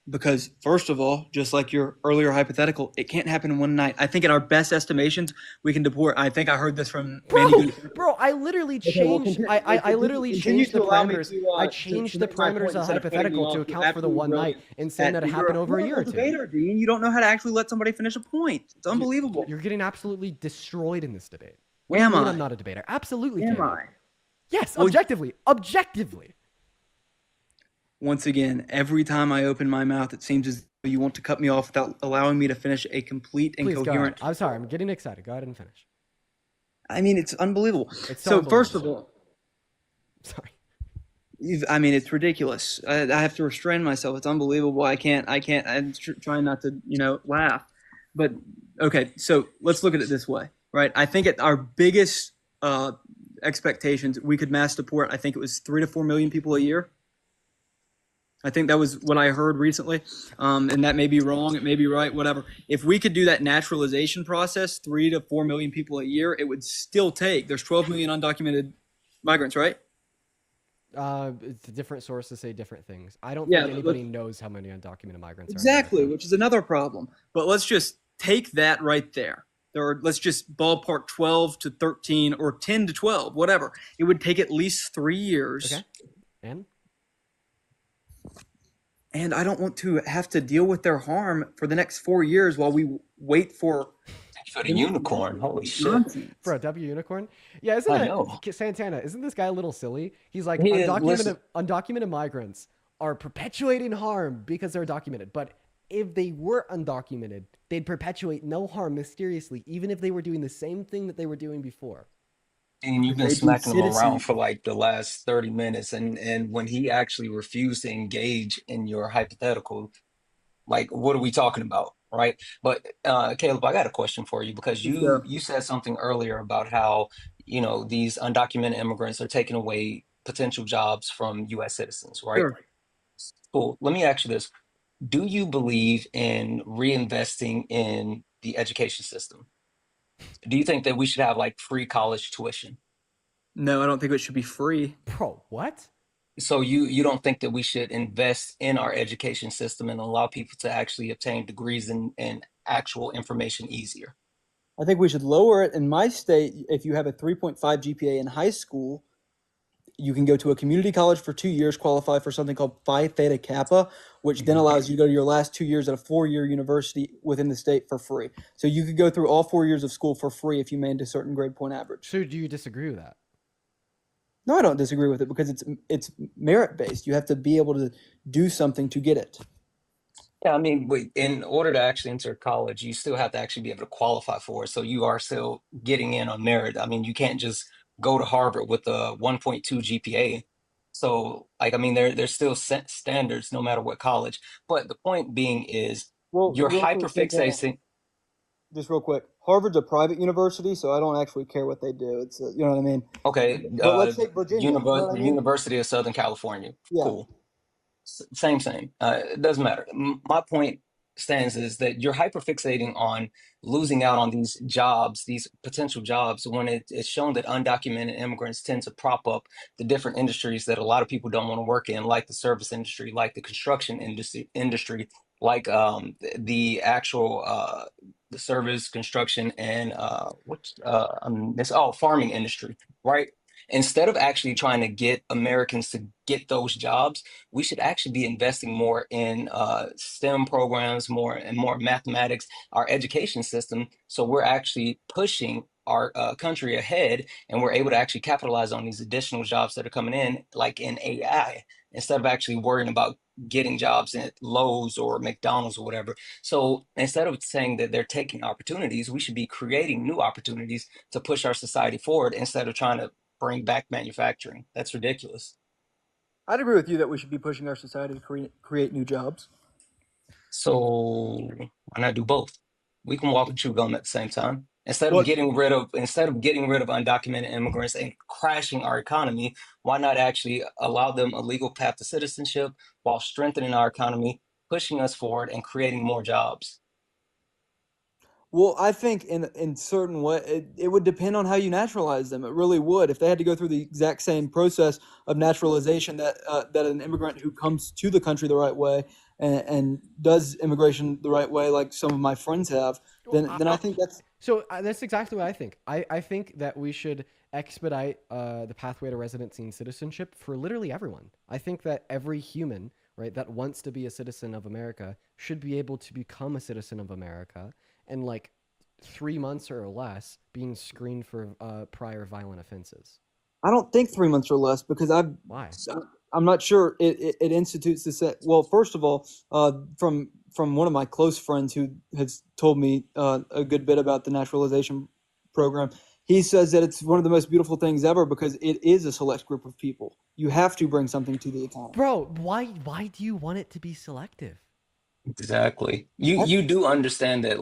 Because, first of all, just like your earlier hypothetical, it can't happen in one night. I think in our best estimations, we can deport. I think I heard this from Manny. Bro, I literally changed. I literally changed the parameters. I changed the parameters of the hypothetical to account for the one night and saying that it happened over a year or two. Debater, Dean. You don't know how to actually let somebody finish a point. It's unbelievable. You're getting absolutely destroyed in this debate. Am I? I'm not a debater. Absolutely. Am I? Yes, objectively. Once again, every time I open my mouth, it seems as though you want to cut me off without allowing me to finish a complete and coherent. I'm sorry. I'm getting excited. Go ahead and finish. I mean, it's unbelievable. So first of all, sorry. It's ridiculous. I have to restrain myself. It's unbelievable. I can't. I'm trying not to, laugh. But okay, so let's look at it this way, right? I think at our biggest expectations, we could mass deport. I think it was 3 to 4 million people a year. I think that was what I heard recently, and that may be wrong, it may be right, whatever. If we could do that naturalization process, 3 to 4 million people a year, it would still take, there's 12 million undocumented migrants, right? It's different sources say different things. I don't Yeah, think anybody knows how many undocumented migrants are in exactly, America. which is another problem. But let's just take that right there. Let's just ballpark 12 to 13 or 10 to 12, whatever. It would take at least 3 years. Okay, and And I don't want to have to deal with their harm for the next 4 years while we wait for For the them to unicorn, investigate holy this shit! nonsense. bro, W Unicorn. Yeah, isn't I that know. Santana? Isn't this guy a little silly? He's like Yeah, listen. undocumented migrants are perpetuating harm because they're documented, but if they were undocumented, they'd perpetuate no harm mysteriously, even if they were doing the same thing that they were doing before. And you've Because been they'd be smacking him around citizens. for like the last 30 minutes, and when he actually refused to engage in your hypothetical, like what are we talking about, right? But Caleb, I got a question for you because you So, you said something earlier about how, these undocumented immigrants are taking away potential jobs from US citizens, right? sure. Cool. Let me ask you this. Do you believe in reinvesting in the education system? Do you think that we should have like free college tuition? No, I don't think it should be free. Bro, what? So you don't think that we should invest in our education system and allow people to actually obtain degrees and actual information easier? I think we should lower it. In my state, if you have a 3.5 GPA in high school, you can go to a community college for 2 years, qualify for something called Phi Theta Kappa, which then Mhm. allows you to go to your last 2 years at a 4 year university within the state for free. So you could go through all 4 years of school for free if you made a certain grade point average. So do you disagree with that? No, I don't disagree with it because it's merit based. You have to be able to do something to get it. Yeah, I mean, in order to actually enter college, you still have to actually be able to qualify for it. So you are still getting in on merit. I mean, you can't just go to Harvard with a 1.2 GPA. So, like, I mean, there's still set standards no matter what college. But the point being is Well, you're real quick, Santana, hyperfixating. just real quick. Harvard's a private university, so I don't actually care what they do. You know what I mean. Okay, But let's take Virginia. You know what I mean? University of Southern California. Yeah. Cool. Same. It doesn't matter. My point stands is that you're hyperfixating on losing out on these jobs, these potential jobs, when it's shown that undocumented immigrants tend to prop up the different industries that a lot of people don't want to work in, like the service industry, like the construction industry, like the actual the service, construction, and this farming industry, right? Instead of actually trying to get Americans to get those jobs, we should actually be investing more in STEM programs, more mathematics, our education system. So we're actually pushing our country ahead, and we're able to actually capitalize on these additional jobs that are coming in, like in AI, instead of actually worrying about getting jobs at Lowe's or McDonald's or whatever. So instead of saying that they're taking opportunities, we should be creating new opportunities to push our society forward instead of trying to bring back manufacturing. That's ridiculous. I'd agree with you that we should be pushing our society to create new jobs. So why not do both? We can walk and chew gum at the same time. Well, Instead of getting rid of undocumented immigrants and crashing our economy, why not actually allow them a legal path to citizenship while strengthening our economy, pushing us forward and creating more jobs? well, I think in certain way it would depend on how you naturalize them. It really would. If they had to go through the exact same process of naturalization that an immigrant who comes to the country the right way and does immigration the right way, like some of my friends have, Well, then I think that's that's exactly what I think. I think that we should expedite the pathway to residency and citizenship for literally everyone. I think that every human, right, that wants to be a citizen of America should be able to become a citizen of America in like 3 months or less, being screened for prior violent offenses. I don't think 3 months or less because Why? I'm not sure it institutes this. Well, first of all, from one of my close friends who has told me a good bit about the naturalization program, he says that it's one of the most beautiful things ever because it is a select group of people. You have to bring something to the economy. Bro, why do you want it to be selective? Exactly. You do understand that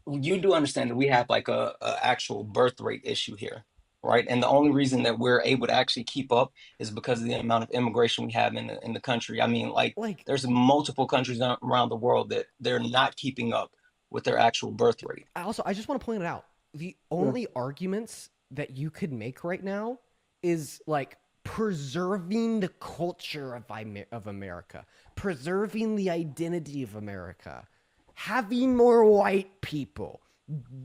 you do understand that we have like a actual birth rate issue here, right? And the only reason that we're able to actually keep up is because of the amount of immigration we have in the country. I mean, like Like there's multiple countries around the world that they're not keeping up with their actual birth rate. I just want to point it out. The Yeah. only arguments that you could make right now is like preserving the culture of America, preserving the identity of America, having more white people.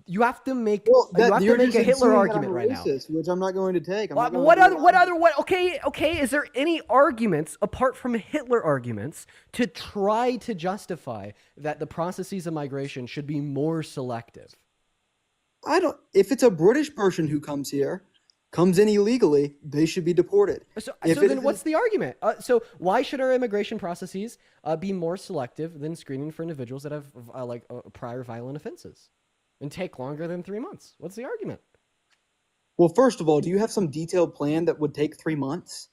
You have to make you're a just Hitler insinuating argument I'm right now. racist, which I'm not going to take. I'm not going What to do other okay, is there any arguments apart from Hitler arguments to try to justify that the processes of migration should be more selective? If it's a British person who comes in illegally, they should be deported. So If then what's the argument? So why should our immigration processes be more selective than screening for individuals that have prior violent offenses and take longer than 3 months? What's the argument? Well, first of all, do you have some detailed plan that would take 3 months?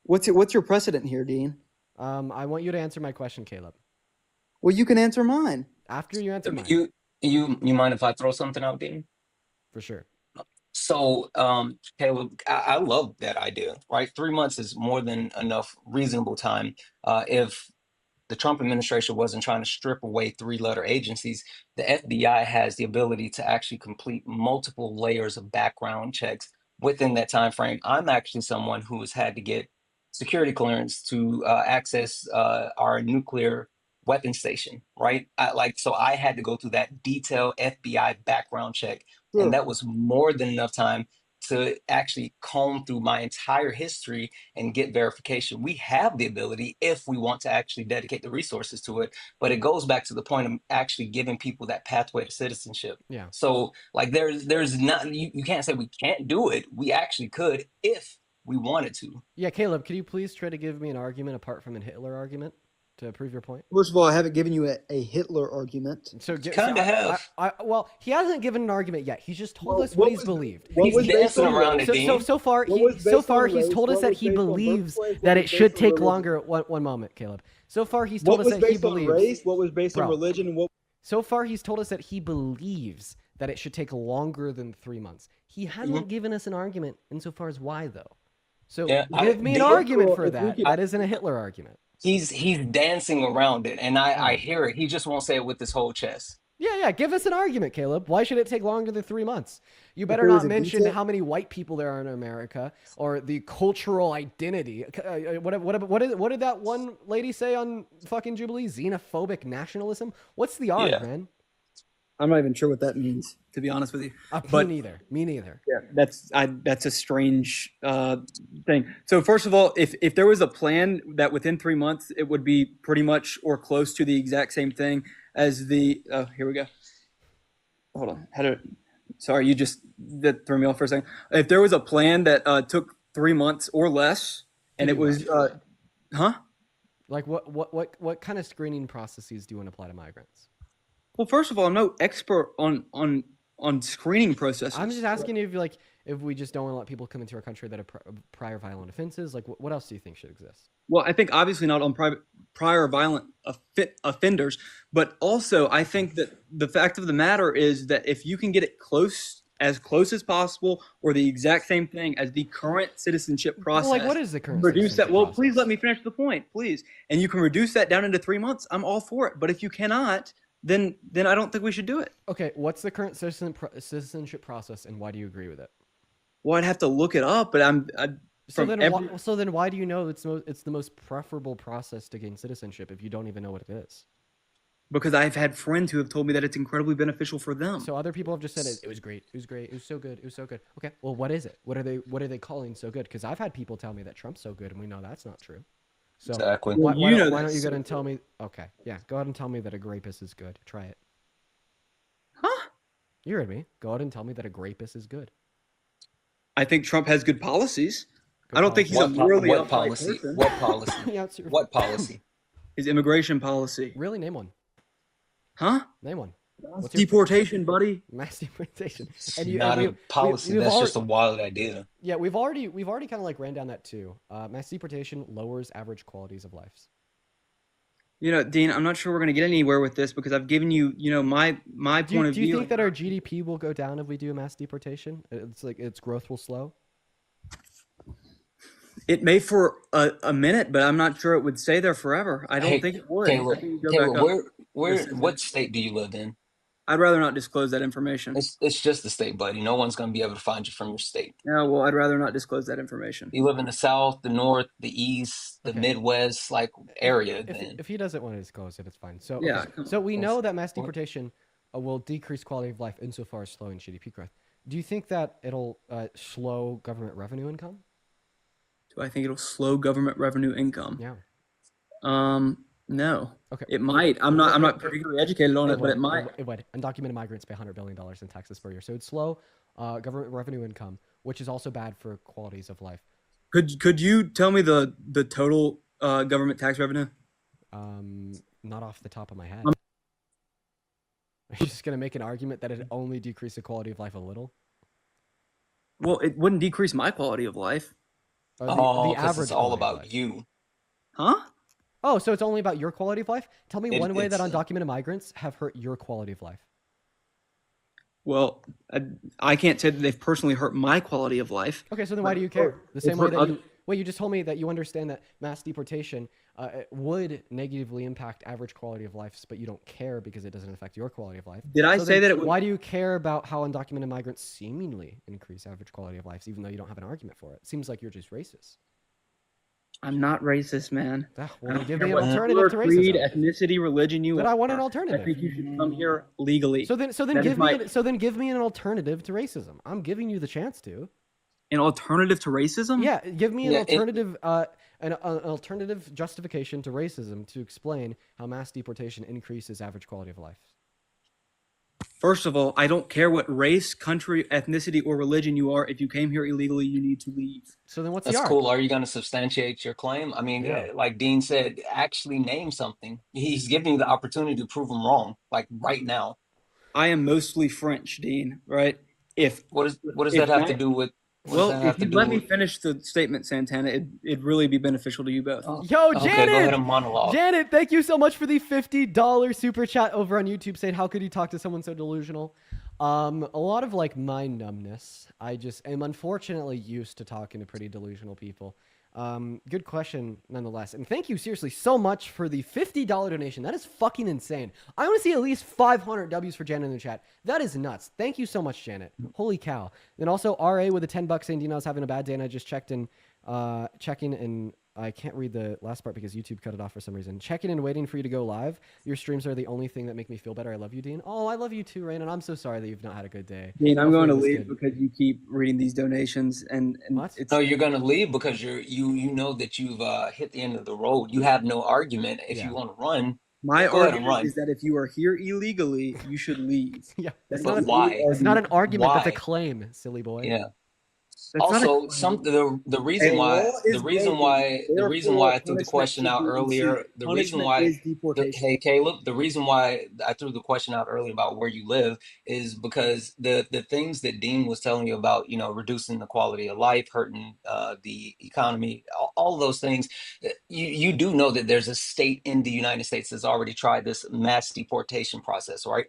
What's your precedent here, Dean? I want you to answer my question, Caleb. Well, you can answer mine. After you answer mine, You mind if I throw something out, Dean? for sure. So, Caleb, I love that idea, right? 3 months is more than enough reasonable time. If the Trump administration wasn't trying to strip away three-letter agencies, the FBI has the ability to actually complete multiple layers of background checks within that time frame. I'm actually someone who has had to get security clearance to access our nuclear weapon station, right? So I had to go through that detailed FBI background check, Sure. and that was more than enough time to actually comb through my entire history and get verification. We have the ability if we want to actually dedicate the resources to it, but it goes back to the point of actually giving people that pathway to citizenship. Yeah. So like there's not, you can't say we can't do it. We actually could if we wanted to. Yeah, Caleb, could you please try to give me an argument apart from a Hitler argument to prove your point? First of all, I haven't given you a Hitler argument. Well, he hasn't given an argument yet. He's just told us what what he's was- believed. what He's was based dancing on around race? it, Dean. So far What was based on he's race? told us What that was he based on believes birthplace? that What it was should based on take longer. religion? One moment, Caleb. So far he's told What us was that he based on believes. race? What was based on Bro. religion? And what? So far he's told us that he believes that it should take longer than 3 months. He hasn't given us an argument insofar as why though. So Yeah, give me an the- argument for if we that. could- That isn't a Hitler argument. He's dancing around it, and I hear it. He just won't say it with his whole chest. Yeah. Give us an argument, Caleb. Why should it take longer than 3 months? You better there was not a mention detail- how many white people there are in America or the cultural identity. What did that one lady say on fucking Jubilee? Xenophobic nationalism? What's the R, Yeah. man? I'm not even sure what that means, to be honest with you. Me neither. Me neither. Yeah, that's a strange thing. So first of all, if there was a plan that within 3 months it would be pretty much or close to the exact same thing as the here we go. Hold on. Sorry, that threw me off for a second. If there was a plan that took 3 months or less, and it was Like what kind of screening processes do you want to apply to migrants? Well, first of all, I'm no expert on screening processes. I'm just asking you if we just don't want to let people come into our country that have prior violent offenses. Like what else do you think should exist? Well, I think obviously not on prior violent offenders, but also I think that the fact of the matter is that if you can get it as close as possible, or the exact same thing as the current citizenship process. Well, like what is the current reduce that? citizenship Well, process? please let me finish the point, please. And you can reduce that down into 3 months. I'm all for it. But if you cannot, then I don't think we should do it. Okay, what's the current citizenship process, and why do you agree with it? Well, I'd have to look it up, but So then why do you know it's the most preferable process to gain citizenship if you don't even know what it is? because I've had friends who have told me that it's incredibly beneficial for them. So other people have just said it was great. It was great. It was so good. It was so good. Okay, well, what is it? What are they calling so good? Because I've had people tell me that Trump's so good, and we know that's not true. So Exactly. why Well, you know don't that's you go so ahead and tell me? Okay, yeah, go ahead and tell me that a grapist is good. Try it. Huh? You heard me. Go ahead and tell me that a grapist is good. I think Trump has good policies. Good I don't think he's a policy. morally What upright policy? person. What policy? Yeah, it's your- What policy? His immigration policy. Really, name one. Huh? Name one. What's your Deportation, buddy. mass deportation? It's And not a policy. we've That's already- just a wild idea. Yeah, we've already kind of like ran down that too. Mass deportation lowers average qualities of lives. You know, Dean, I'm not sure we're going to get anywhere with this because I've given you, my point of Do you view. think that our GDP will go down if we do a mass deportation? It's like its growth will slow. It may for a minute, but I'm not sure it would stay there forever. I don't Hey, think it would. I Caleb, think it'd go back up. Caleb, Listen. what state do you live in? I'd rather not disclose that information. It's just the state, buddy. No one's going to be able to find you from your state. Yeah, well, I'd rather not disclose that information. You live in the South, the North, the East, the Okay. Midwest, like area. Then If he doesn't want to disclose it, it's fine. So Yeah, okay. come So on. we Well, know that mass what- deportation will decrease quality of life insofar as slowing GDP growth. Do you think that it'll slow government revenue income? Do I think it'll slow government revenue income? Yeah. No. Okay. It might. I'm not particularly educated on it, but it might. It would. Undocumented migrants pay $100 billion in taxes per year. So it'd slow government revenue income, which is also bad for qualities of life. Could you tell me the total government tax revenue? Not off the top of my head. Are you just gonna make an argument that it only decrease the quality of life a little? Well, it wouldn't decrease my quality of life. Or Oh, because it's all quality of about life? you. Huh? Oh, so it's only about your quality of life? Tell me It- one way that it's- undocumented migrants have hurt your quality of life. Well, I can't say that they've personally hurt my quality of life. Okay, so then why do you But- care? The same way hurt that other- you wait, you just told me that you understand that mass deportation would negatively impact average quality of life, but you don't care because it doesn't affect your quality of life. Did I So say then that it would? Why do you care about how undocumented migrants seemingly increase average quality of life, even though you don't have an argument for it? Seems like you're just racist. I'm not racist, man. Ah, I well, don't give care me an what alternative to color, creed, racism. ethnicity, religion you But I want an are. I alternative. think you should come here legally. So then That is give my- me so then give me an alternative to racism. I'm giving you the chance to. An alternative to racism? Yeah, give me an Yeah, alternative an alternative justification to racism to explain how mass deportation increases average quality of life. First of all, I don't care what race, country, ethnicity, or religion you are. If you came here illegally, you need to leave. So then what's That's the arc? cool. Are you going to substantiate your claim? I mean, Yeah. like Dean said, actually name something. He's giving you the opportunity to prove him wrong, like right now. I am mostly French, Dean, right? If What does If that have to that- do with? What does well, that have if to you do let me with? finish the statement, Santana, it'd really be beneficial to you both. Oh, Yo, okay, Janet! go ahead and monologue. Janet, thank you so much for the $50 super chat over on YouTube saying, how could you talk to someone so delusional? A lot of like mind numbness. I just am unfortunately used to talking to pretty delusional people. Good question nonetheless. And thank you seriously so much for the $50 donation. That is fucking insane. I want to see at least 500 W's for Janet in the chat. That is nuts. Thank you so much, Janet. Holy cow. And also RA with the $10 saying, Dean, I was having a bad day and I just checking and I can't read the last part because YouTube cut it off for some reason. Checking and waiting for you to go live. Your streams are the only thing that make me feel better. I love you, Dean. Oh, I love you too, Rain, and I'm so sorry that you've not had a good day. Dean, I'm going to Hopefully leave this because you keep reading these donations, and What? it's No, you're going to leave because you know that you've hit the end of the road. You have no argument. If Yeah. you want to run, my go ahead and argument run. is that if you are here illegally, you should leave. Yeah, That's it's But not, why? it's not an argument. That's a Why? claim, silly boy. yeah. That's not a Also, the reason A why law is the reason broken, why the reason therefore why I threw the punishment question should out be earlier, ensued. the reason Punishment why is deportation. hey Caleb, the reason why I threw the question out earlier about where you live is because the things that Dean was telling you about, reducing the quality of life, hurting the economy, all those things, you do know that there's a state in the United States that's already tried this mass deportation process, right?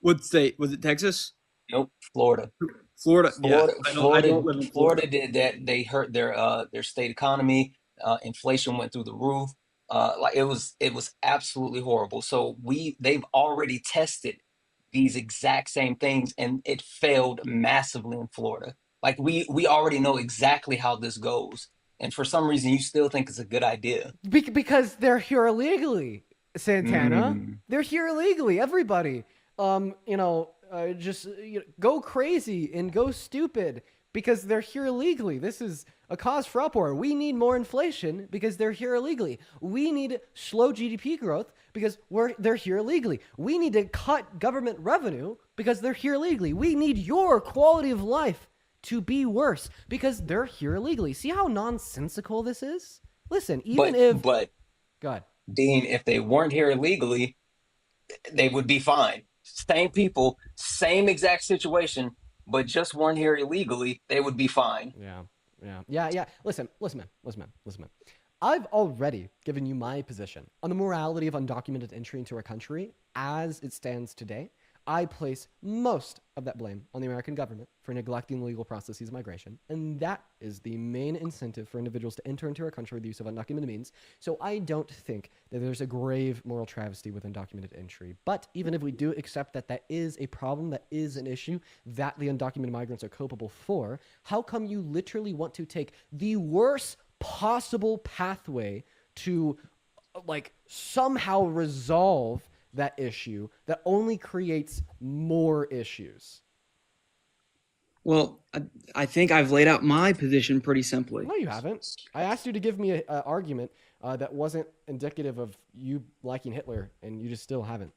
What state? Was it Texas? Nope, Florida. Florida? Florida, Yeah. I Florida, don't live in Florida did that. They hurt their state economy. Inflation went through the roof. Like it was absolutely horrible. So they've already tested these exact same things, and it failed massively in Florida. Like we already know exactly how this goes, and for some reason you still think it's a good idea. Because they're here illegally, Santana. Mm. They're here illegally. Everybody, just go crazy and go stupid because they're here illegally. This is a cause for uproar. We need more inflation because they're here illegally. We need slow GDP growth because they're here illegally. We need to cut government revenue because they're here illegally. We need your quality of life to be worse because they're here illegally. See how nonsensical this is? Listen, But God. Dean, if they weren't here illegally, they would be fine. Same people, same exact situation, but just weren't here illegally, they would be fine. Yeah. Listen, man. I've already given you my position on the morality of undocumented entry into our country as it stands today. I place most of that blame on the American government for neglecting the legal processes of migration, and that is the main incentive for individuals to enter into our country with the use of undocumented means. So I don't think that there's a grave moral travesty with undocumented entry. But even if we do accept that that is a problem, that is an issue that the undocumented migrants are culpable for, how come you literally want to take the worst possible pathway to like somehow resolve that issue that only creates more issues? Well, I think I've laid out my position pretty simply. No, you haven't. I asked you to give me an argument that wasn't indicative of you liking Hitler, and you just still haven't.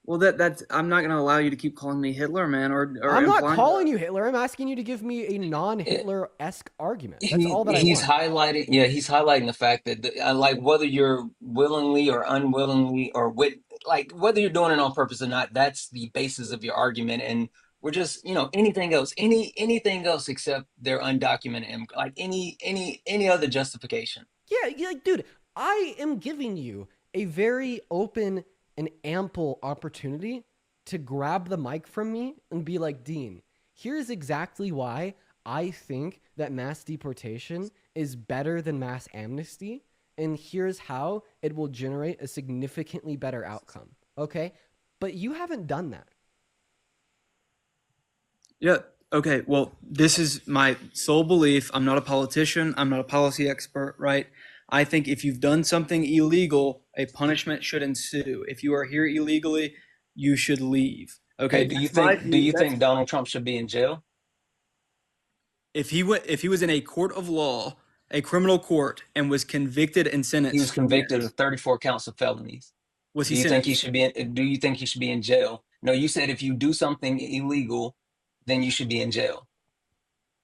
Well, that's I'm not going to allow you to keep calling me Hitler, man. Or I'm not implying calling you Hitler. I'm asking you to give me a non-Hitler-esque argument. That's all that I He's want. highlighting, yeah, he's highlighting the fact that like whether you're willingly or unwillingly or with like whether you're doing it on purpose or not, that's the basis of your argument. And we're just, anything else, anything else except their undocumented, like any other justification. Yeah, like, dude, I am giving you a very open and ample opportunity to grab the mic from me and be like, Dean, here's exactly why I think that mass deportation is better than mass amnesty, and here's how it will generate a significantly better outcome. Okay? But you haven't done that. Yeah. Okay. Well, this is my sole belief. I'm not a politician. I'm not a policy expert, right? I think if you've done something illegal, a punishment should ensue. If you are here illegally, you should leave. Okay. Do you think Donald Trump should be in jail? If he was in a court of law, a criminal court, and was convicted and sentenced, He was convicted of 34 counts of felonies. Was Do he you think he sentenced? should be in, do you think he should be in jail? No, you said if you do something illegal, then you should be in jail.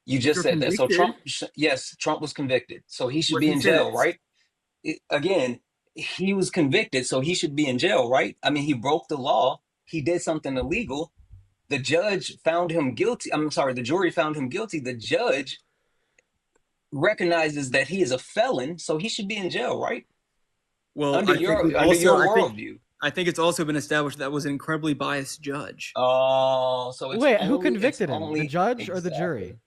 You just You're said that. So convicted. yes, Trump was convicted. So he should Was be he in jail, sentenced? right? Again, he was convicted, so he should be in jail, right? I mean, he broke the law. He did something illegal. The judge found him guilty. I'm sorry, the jury found him guilty. The judge recognizes that he is a felon, so he should be in jail, right? Well, Under I think your we've under your also, worldview. I think it's also been established that was an incredibly biased judge. Oh, so it's Wait, who only, convicted him? The only judge or the exactly. jury?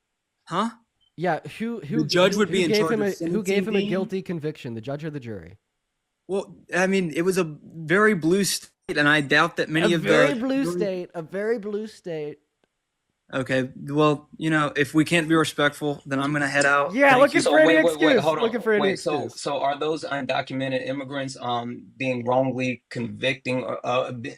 Huh? Yeah, who The judge would be in gave charge him of who gave him a sentencing? guilty conviction, the judge or the jury? Well, I mean, it was a very blue state, and I doubt that many A of very the blue state, a very blue state. Okay, well, if we can't be respectful, then I'm gonna head out. Yeah, Thank looking you. So for any wait, excuse. hold on. Looking for any Wait, excuse. so are those undocumented immigrants being wrongly convicting or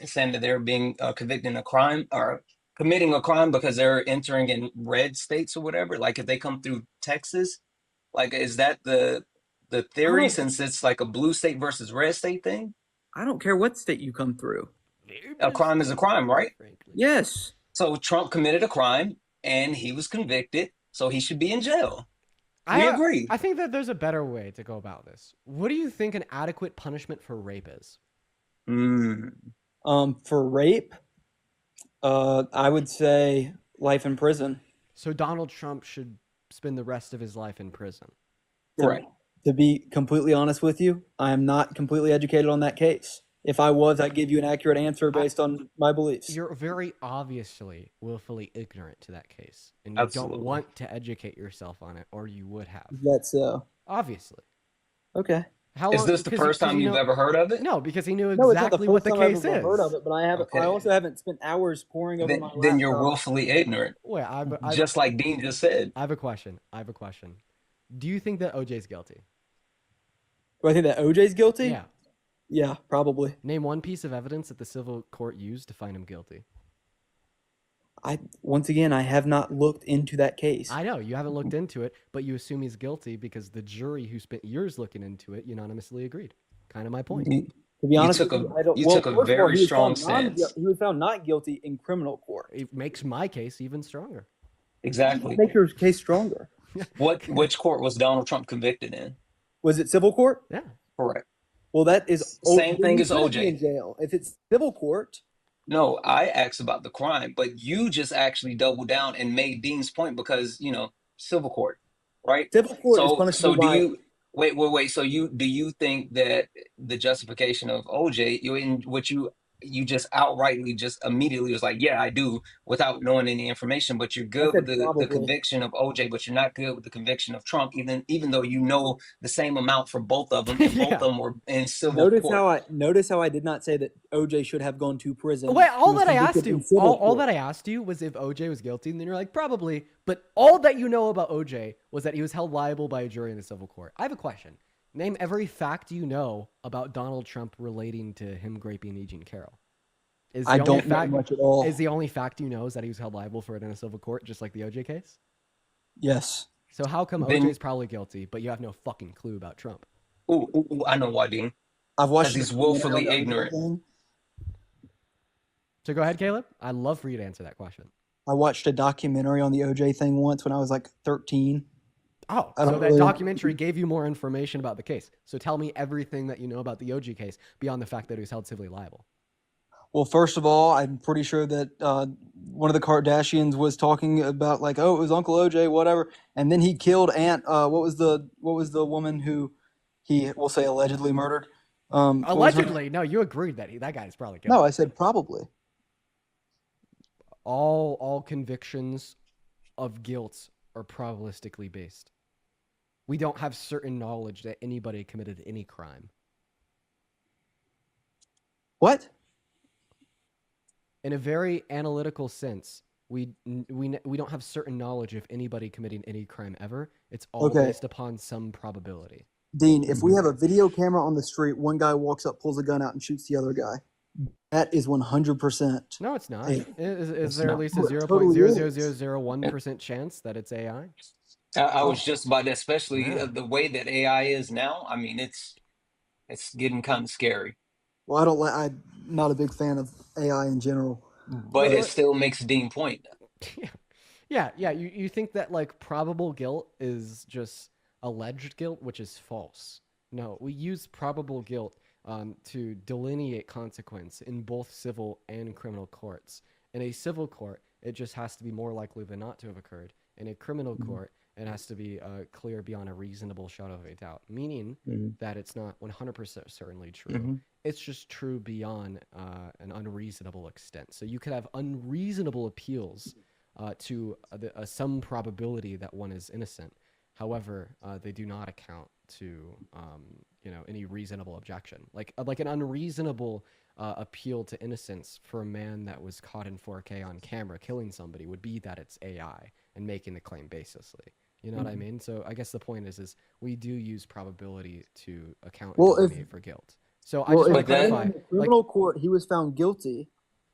saying that they're being convicted in a crime or committing a crime because they're entering in red states or whatever? Like if they come through Texas, like is that the theory since it's like a blue state versus red state thing? I don't care what state you come through. A crime is a crime, right? Frankly. Yes. So Trump committed a crime and he was convicted, so he should be in jail. We I agree. I think that there's a better way to go about this. What do you think an adequate punishment for rape is? Mm. For rape, I would say life in prison. So Donald Trump should spend the rest of his life in prison. Right. To be completely honest with you, I am not completely educated on that case. If I was, I'd give you an accurate answer based on my beliefs. You're very obviously willfully ignorant to that case, and you Absolutely. don't want to educate yourself on it, or you would have. That's Obviously. okay. How Is long? this the first time you've ever heard of it? No, because he knew No, it's not the exactly what first the time I've case ever is. heard of it, but I Okay. also haven't spent hours poring over my Then you're laptop. willfully ignorant, Wait, just like Dean just said. I have a question. Do you think that OJ's guilty? Do I think that OJ's guilty? Yeah. Yeah, probably. Name one piece of evidence that the civil court used to find him guilty. Once again, I have not looked into that case. I know you haven't looked into it, but you assume he's guilty because the jury who spent years looking into it unanimously agreed. Kind of my point. You, To be honest, took with a- you, I don't. you well, took a first of all, very he was strong found stance. He was found not guilty in criminal court. It makes my case even stronger. exactly. Make your case stronger. Which court was Donald Trump convicted in? Was it civil court? Yeah. Correct. Well, that is Same then thing he as shouldn't be OJ. in jail. If it's civil court, No, I asked about the crime, but you just actually doubled down and made Dean's point because, civil court, right? civil court is So punishable do by. you wait. So do you think that the justification of OJ, in which you you just outrightly just immediately was like, yeah, I do, without knowing any information. But you're I good with said the probably. conviction of OJ, but you're not good with the conviction of Trump, even though you know the same amount for both of them, and both of Yeah. them were in civil court. Notice how I did not say that OJ should have gone to prison. Wait, He all was that I convicted asked in you, civil all court. that I asked you was if OJ was guilty, and then you're like, probably. But all that you know about OJ was that he was held liable by a jury in the civil court. I have a question. Name every fact you know about Donald Trump relating to him raping E. Jean Carroll. Is the I only don't know fact, much at all. Is the only fact you know is that he was held liable for it in a civil court, just like the OJ case? Yes. So how come Then, OJ's probably guilty, but you have no fucking clue about Trump? I know why, Dean. I've Because watched he's the documentary on willfully the OJ ignorant. thing. So go ahead, Caleb. I'd love for you to answer that question. I watched a documentary on the OJ thing once when I was like 13. Oh, I so don't that really- documentary gave you more information about the case. So tell me everything that you know about the OJ case beyond the fact that he was held civilly liable. Well, first of all, I'm pretty sure that one of the Kardashians was talking about like, oh, it was Uncle OJ, whatever, and then he killed Aunt. What was the woman who he will say allegedly murdered? What was her- Allegedly, no, you agreed that that guy is probably guilty. No, I said probably. All convictions of guilt are probabilistically based. We don't have certain knowledge that anybody committed any crime. What? In a very analytical sense, we don't have certain knowledge of anybody committing any crime ever. It's all Okay. based upon some probability. Dean, if we have a video camera on the street, one guy walks up, pulls a gun out, and shoots the other guy. That is 100%. No, it's not. Hey, Is there not. at least a Oh, it totally 0.00001% chance that it's AI? I was just about that, especially Yeah. the way that AI is now. I mean, it's getting kind of scary, Well, I'm not a big fan of AI in general. but it still makes Dean point. Yeah. You think that like probable guilt is just alleged guilt, which is false. No, we use probable guilt to delineate consequence in both civil and criminal courts. In a civil court, it just has to be more likely than not to have occurred. In a criminal court, it has to be clear beyond a reasonable shadow of a doubt, meaning that it's not 100% certainly true. It's just true beyond an unreasonable extent. So you could have unreasonable appeals to some probability that one is innocent. However, they do not account to any reasonable objection. Like an unreasonable appeal to innocence for a man that was caught in 4K on camera killing somebody would be that it's AI and making the claim baselessly. You know what I mean? So I guess the point is we do use probability to account and delineate for guilt. So I just want to clarify. In the criminal court he was found guilty,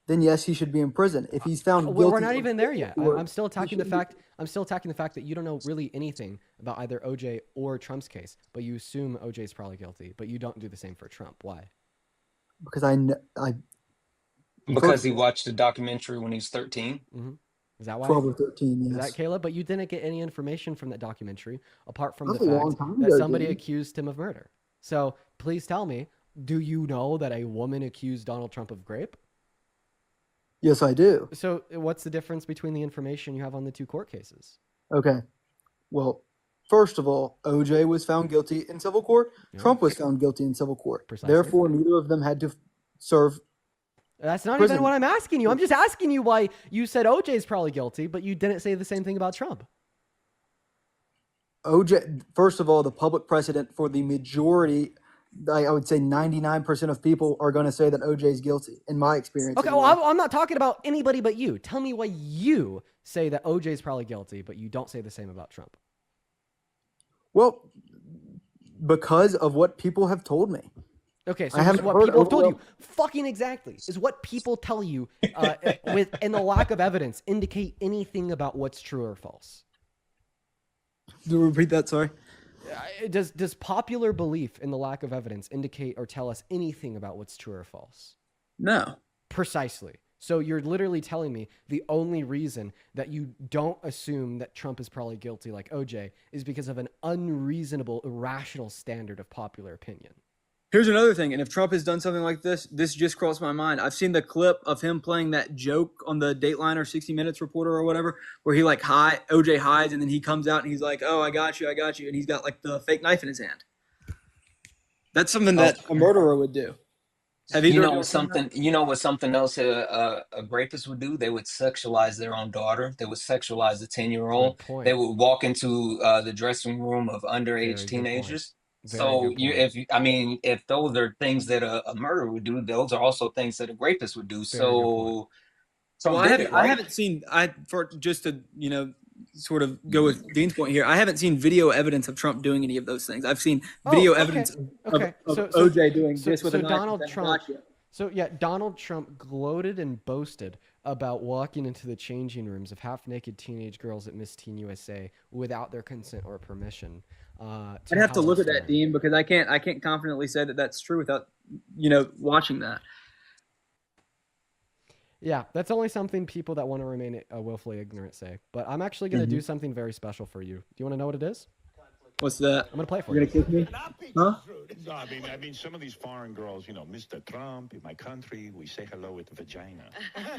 then yes, he should be in prison. If he's found guilty, we're not even there yet. I'm still attacking the shouldn't fact. I'm still attacking the fact that you don't know really anything about either OJ or Trump's case, but you assume OJ is probably guilty, but you don't do the same for Trump. Why? because I Because he watched a documentary when he's 13. Is that why? 12 or 13, Is yes. that Caleb? But you didn't get any information from that documentary apart from That's the a long fact time that ago, somebody dude. accused him of murder. So please tell me, do you know that a woman accused Donald Trump of rape? Yes, I do. So what's the difference between the information you have on the two court cases? Okay. Well, first of all, OJ was found guilty in civil court. Yeah. Trump was found guilty in civil court. Precisely. Therefore, neither of them had to serve. That's not prison. even what I'm asking you. I'm just asking you why you said OJ is probably guilty, but you didn't say the same thing about Trump. OJ, first of all, the public precedent for the majority, I would say 99% of people are going to say that OJ is guilty, in my experience. Okay, anyway. well, I'm not talking about anybody but you. Tell me why you say that OJ is probably guilty, but you don't say the same about Trump. Well, because of what people have told me. Okay, so I this is haven't what heard people have told you. overall- Fucking exactly. Is what people tell you and the lack of evidence indicate anything about what's true or false? Do you repeat that? Sorry. Does popular belief in the lack of evidence indicate or tell us anything about what's true or false? No. Precisely. So you're literally telling me the only reason that you don't assume that Trump is probably guilty like OJ is because of an unreasonable, irrational standard of popular opinion. Here's another thing, and if Trump has done something like this just crossed my mind. I've seen the clip of him playing that joke on the Dateline or 60 Minutes reporter or whatever, where he OJ hides, and then he comes out and he's like, "Oh, I got you," and he's got like the fake knife in his hand. That's something that a murderer would do. Have You either of know y'all seen that? something. You know what something else a rapist would do? They would sexualize their own daughter. They would sexualize the 10-year Good old. They point. would walk into the dressing room of underage Very good point. teenagers. Very So good point. I mean, if those are things that a murderer would do, those are also things that a rapist would do. Very good point. So Well, Trump did it, I right? haven't seen for just to sort of go with Dean's point here. I haven't seen video evidence of Trump doing any of those things. I've seen video Oh, okay. evidence Okay. of So OJ doing so this with a so knife. Donald and Trump. gotcha. So yeah, Donald Trump gloated and boasted about walking into the changing rooms of half-naked teenage girls at Miss Teen USA without their consent or permission. I'd have to look at that, Palestine. Dean, because I can't confidently say that that's true without watching that. Yeah, that's only something people that want to remain willfully ignorant say. But I'm actually going to do something very special for you. Do you want to know what it is? What's that? I'm going to play it for You're you. gonna kick me? Huh? No, I mean, some of these foreign girls, Mr. Trump, in my country, we say hello with vagina.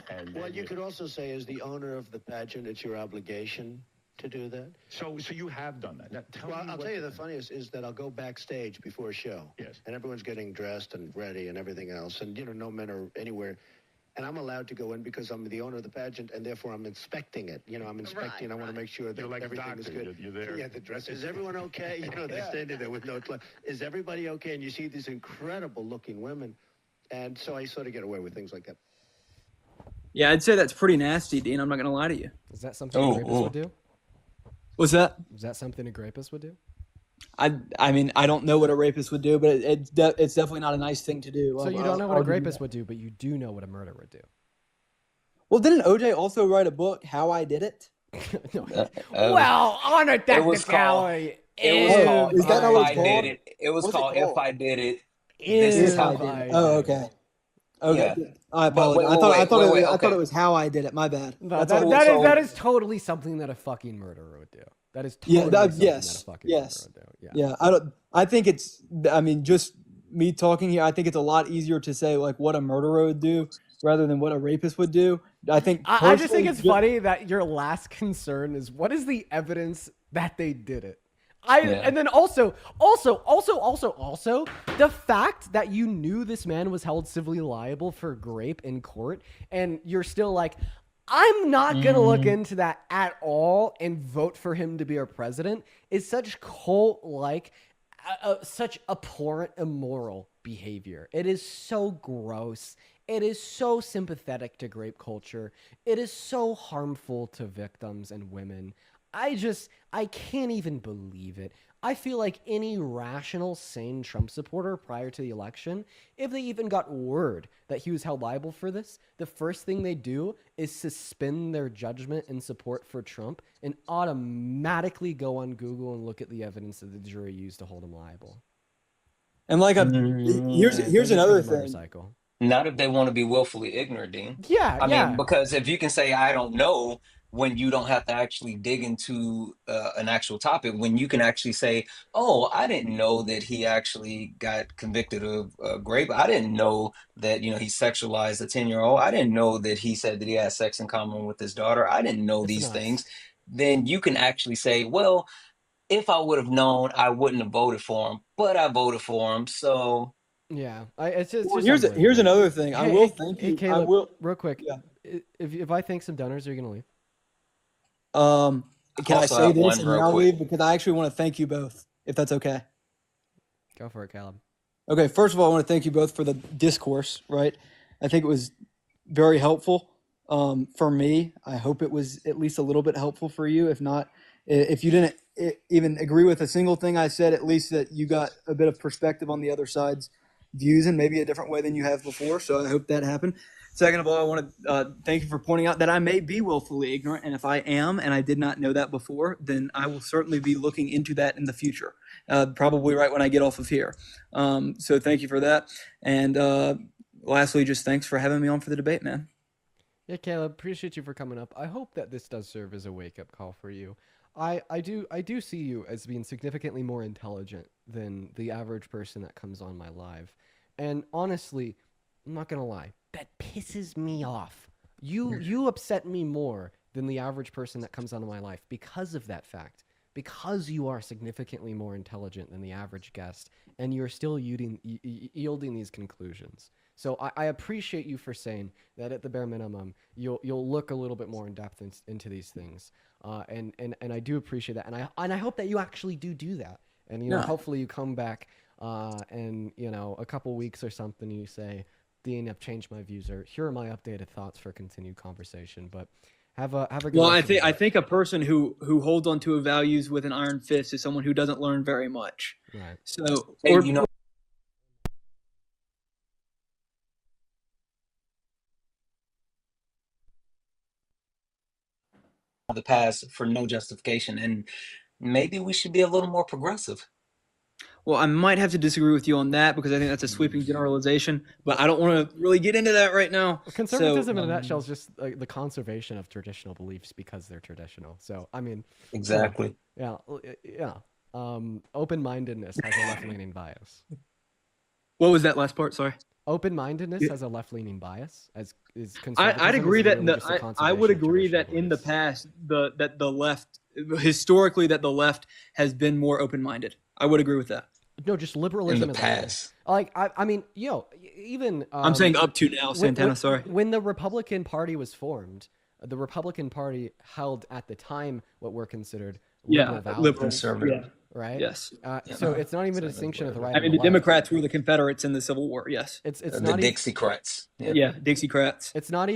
And Well, you could also say, as the owner of the pageant, it's your obligation to do that. so you have done that. Now, tell Well, me I'll what- tell you the funniest is that I'll go backstage before a show. Yes. And everyone's getting dressed and ready and everything else. And, no men are anywhere. And I'm allowed to go in because I'm the owner of the pageant, and therefore I'm inspecting it. I'm inspecting. I want to make sure that You're like a everything is doctor. good. You're there. Yeah, the dress. Is everyone okay? They're standing there with no clothes. Is everybody okay? And you see these incredible-looking women. And so I sort of get away with things like that. Yeah, I'd say that's pretty nasty, Dean. I'm not gonna lie to you. Is that something a Oh, rapist oh. would do? What's that? Is that something a rapist would do? I mean, I don't know what a rapist would do, but it's definitely not a nice thing to do. So you don't know what a rapist would do, but you do know what a murderer would do. Well, didn't OJ also write a book, How I Did It? No. Well, on a it was called. It was Ew. called Is that If not what I it's Did called? It. It was What's it called If called? I Did It. This is how. Oh, okay. Okay. Yeah. I apologize. wait, I thought wait, I thought okay. it was How I Did It. My bad. No, That's that, all. that is So- that is totally something that a fucking murderer would do. That is totally Yeah, something yes, that a fucking yes. murderer would do. Yeah. Yeah, I think it's. I mean, just me talking here. I think it's a lot easier to say like what a murderer would do rather than what a rapist would do. I think. I just think personally, it's funny that your last concern is what is the evidence that they did it. And then also, the fact that you knew this man was held civilly liable for rape in court, and you're still like, I'm not gonna look into that at all and vote for him to be our president is such cult-like, such abhorrent, immoral behavior. It is so gross. It is so sympathetic to rape culture. It is so harmful to victims and women. I can't even believe it. I feel like any rational, sane Trump supporter prior to the election, if they even got word that he was held liable for this, the first thing they do is suspend their judgment and support for Trump and automatically go on Google and look at the evidence that the jury used to hold him liable. And like here's Thank you for another the thing. motorcycle. Not if they want to be willfully ignorant, Dean. Yeah, I yeah. mean, because if you can say I don't know when you don't have to actually dig into an actual topic, when you can actually say, "Oh, I didn't know that he actually got convicted of rape. I didn't know that he sexualized a 10-year-old. I didn't know that he said that he had sex in common with his daughter. I didn't know It's these nuts. things." Then you can actually say, "Well, if I would have known, I wouldn't have voted for him, but I voted for him." So. Yeah, it's just Well, here's unbelievable. another thing. I will thank Hey, you. Caleb, I will. real quick. Yeah. If I thank some donors, are you gonna leave? Can I Also say have this one and real now quick. leave because I actually want to thank you both, if that's okay. Go for it, Caleb. Okay, first of all, I want to thank you both for the discourse. Right, I think it was very helpful for me. I hope it was at least a little bit helpful for you. If not, if you didn't even agree with a single thing I said, at least that you got a bit of perspective on the other side's views in maybe a different way than you have before. So I hope that happened. Second of all, I want to thank you for pointing out that I may be willfully ignorant. And if I am, and I did not know that before, then I will certainly be looking into that in the future, probably right when I get off of here. So thank you for that. And lastly, just thanks for having me on for the debate, man. Yeah, Caleb, appreciate you for coming up. I hope that this does serve as a wake-up call for you. I do see you as being significantly more intelligent than the average person that comes on my live. And honestly, I'm not gonna lie, that pisses me off. You upset me more than the average person that comes onto my life because of that fact. because you are significantly more intelligent than the average guest, and you're still yielding these conclusions. So I appreciate you for saying that at the bare minimum, you'll look a little bit more in depth into these things, and I do appreciate that, and I hope that you actually do that, and Yeah. hopefully you come back, and a couple weeks or something, you say, Dean, I've changed my views, or here are my updated thoughts for continued conversation. But have a good. Well, rest of your I day. think a person who holds on to values with an iron fist is someone who doesn't learn very much. Right. So, Hey, or, you know, the past for no justification, and maybe we should be a little more progressive. well, I might have to disagree with you on that because I think that's a sweeping generalization. But I don't want to really get into that right now. Conservatism So, in a nutshell is just like the conservation of traditional beliefs because they're traditional. So I mean, Exactly. yeah. Open-mindedness has a left-leaning bias. what was that last part? Sorry. Open-mindedness Yeah. has a left-leaning bias, as is I'd conservatism agree is that literally just the I would conservation of agree that traditional in the beliefs. past that the left historically that the left has been more open-minded. I would agree with that. No, just In liberalism the as a whole. past. Like I mean, even I'm saying up to now, Santana. Sorry. when the Republican Party was formed, the Republican Party held at the time what were considered liberal values, liberal. Conservative. Yeah. right? Yes. So it's not even a Same as distinction of the whatever. right I and mean, the the left. Democrats were the Confederates in the Civil War. Yes. It's The not even Dixiecrats. Yeah. Dixiecrats. it's not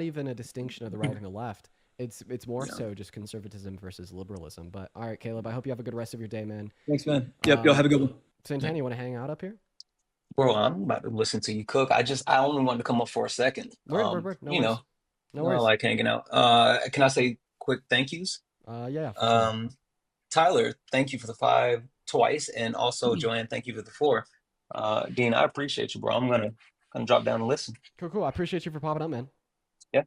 even a distinction of the right and the left. It's more so just conservatism versus liberalism. But all right, Caleb, I hope you have a good rest of your day, man. Thanks, man. Yep. Y'all have a good one. Santana, you want to hang out up here? Bro, I'm about to listen to you cook. I only wanted to come up for a second. Word. No You worries. know, No I worries. like hanging out. Can I say quick thank yous? Yeah. For sure. Tyler, thank you for the 5 twice, and also Joanne, thank you for the 4. Dean, I appreciate you, bro. I'm gonna drop down and listen. Cool. I appreciate you for popping up, man. Yeah.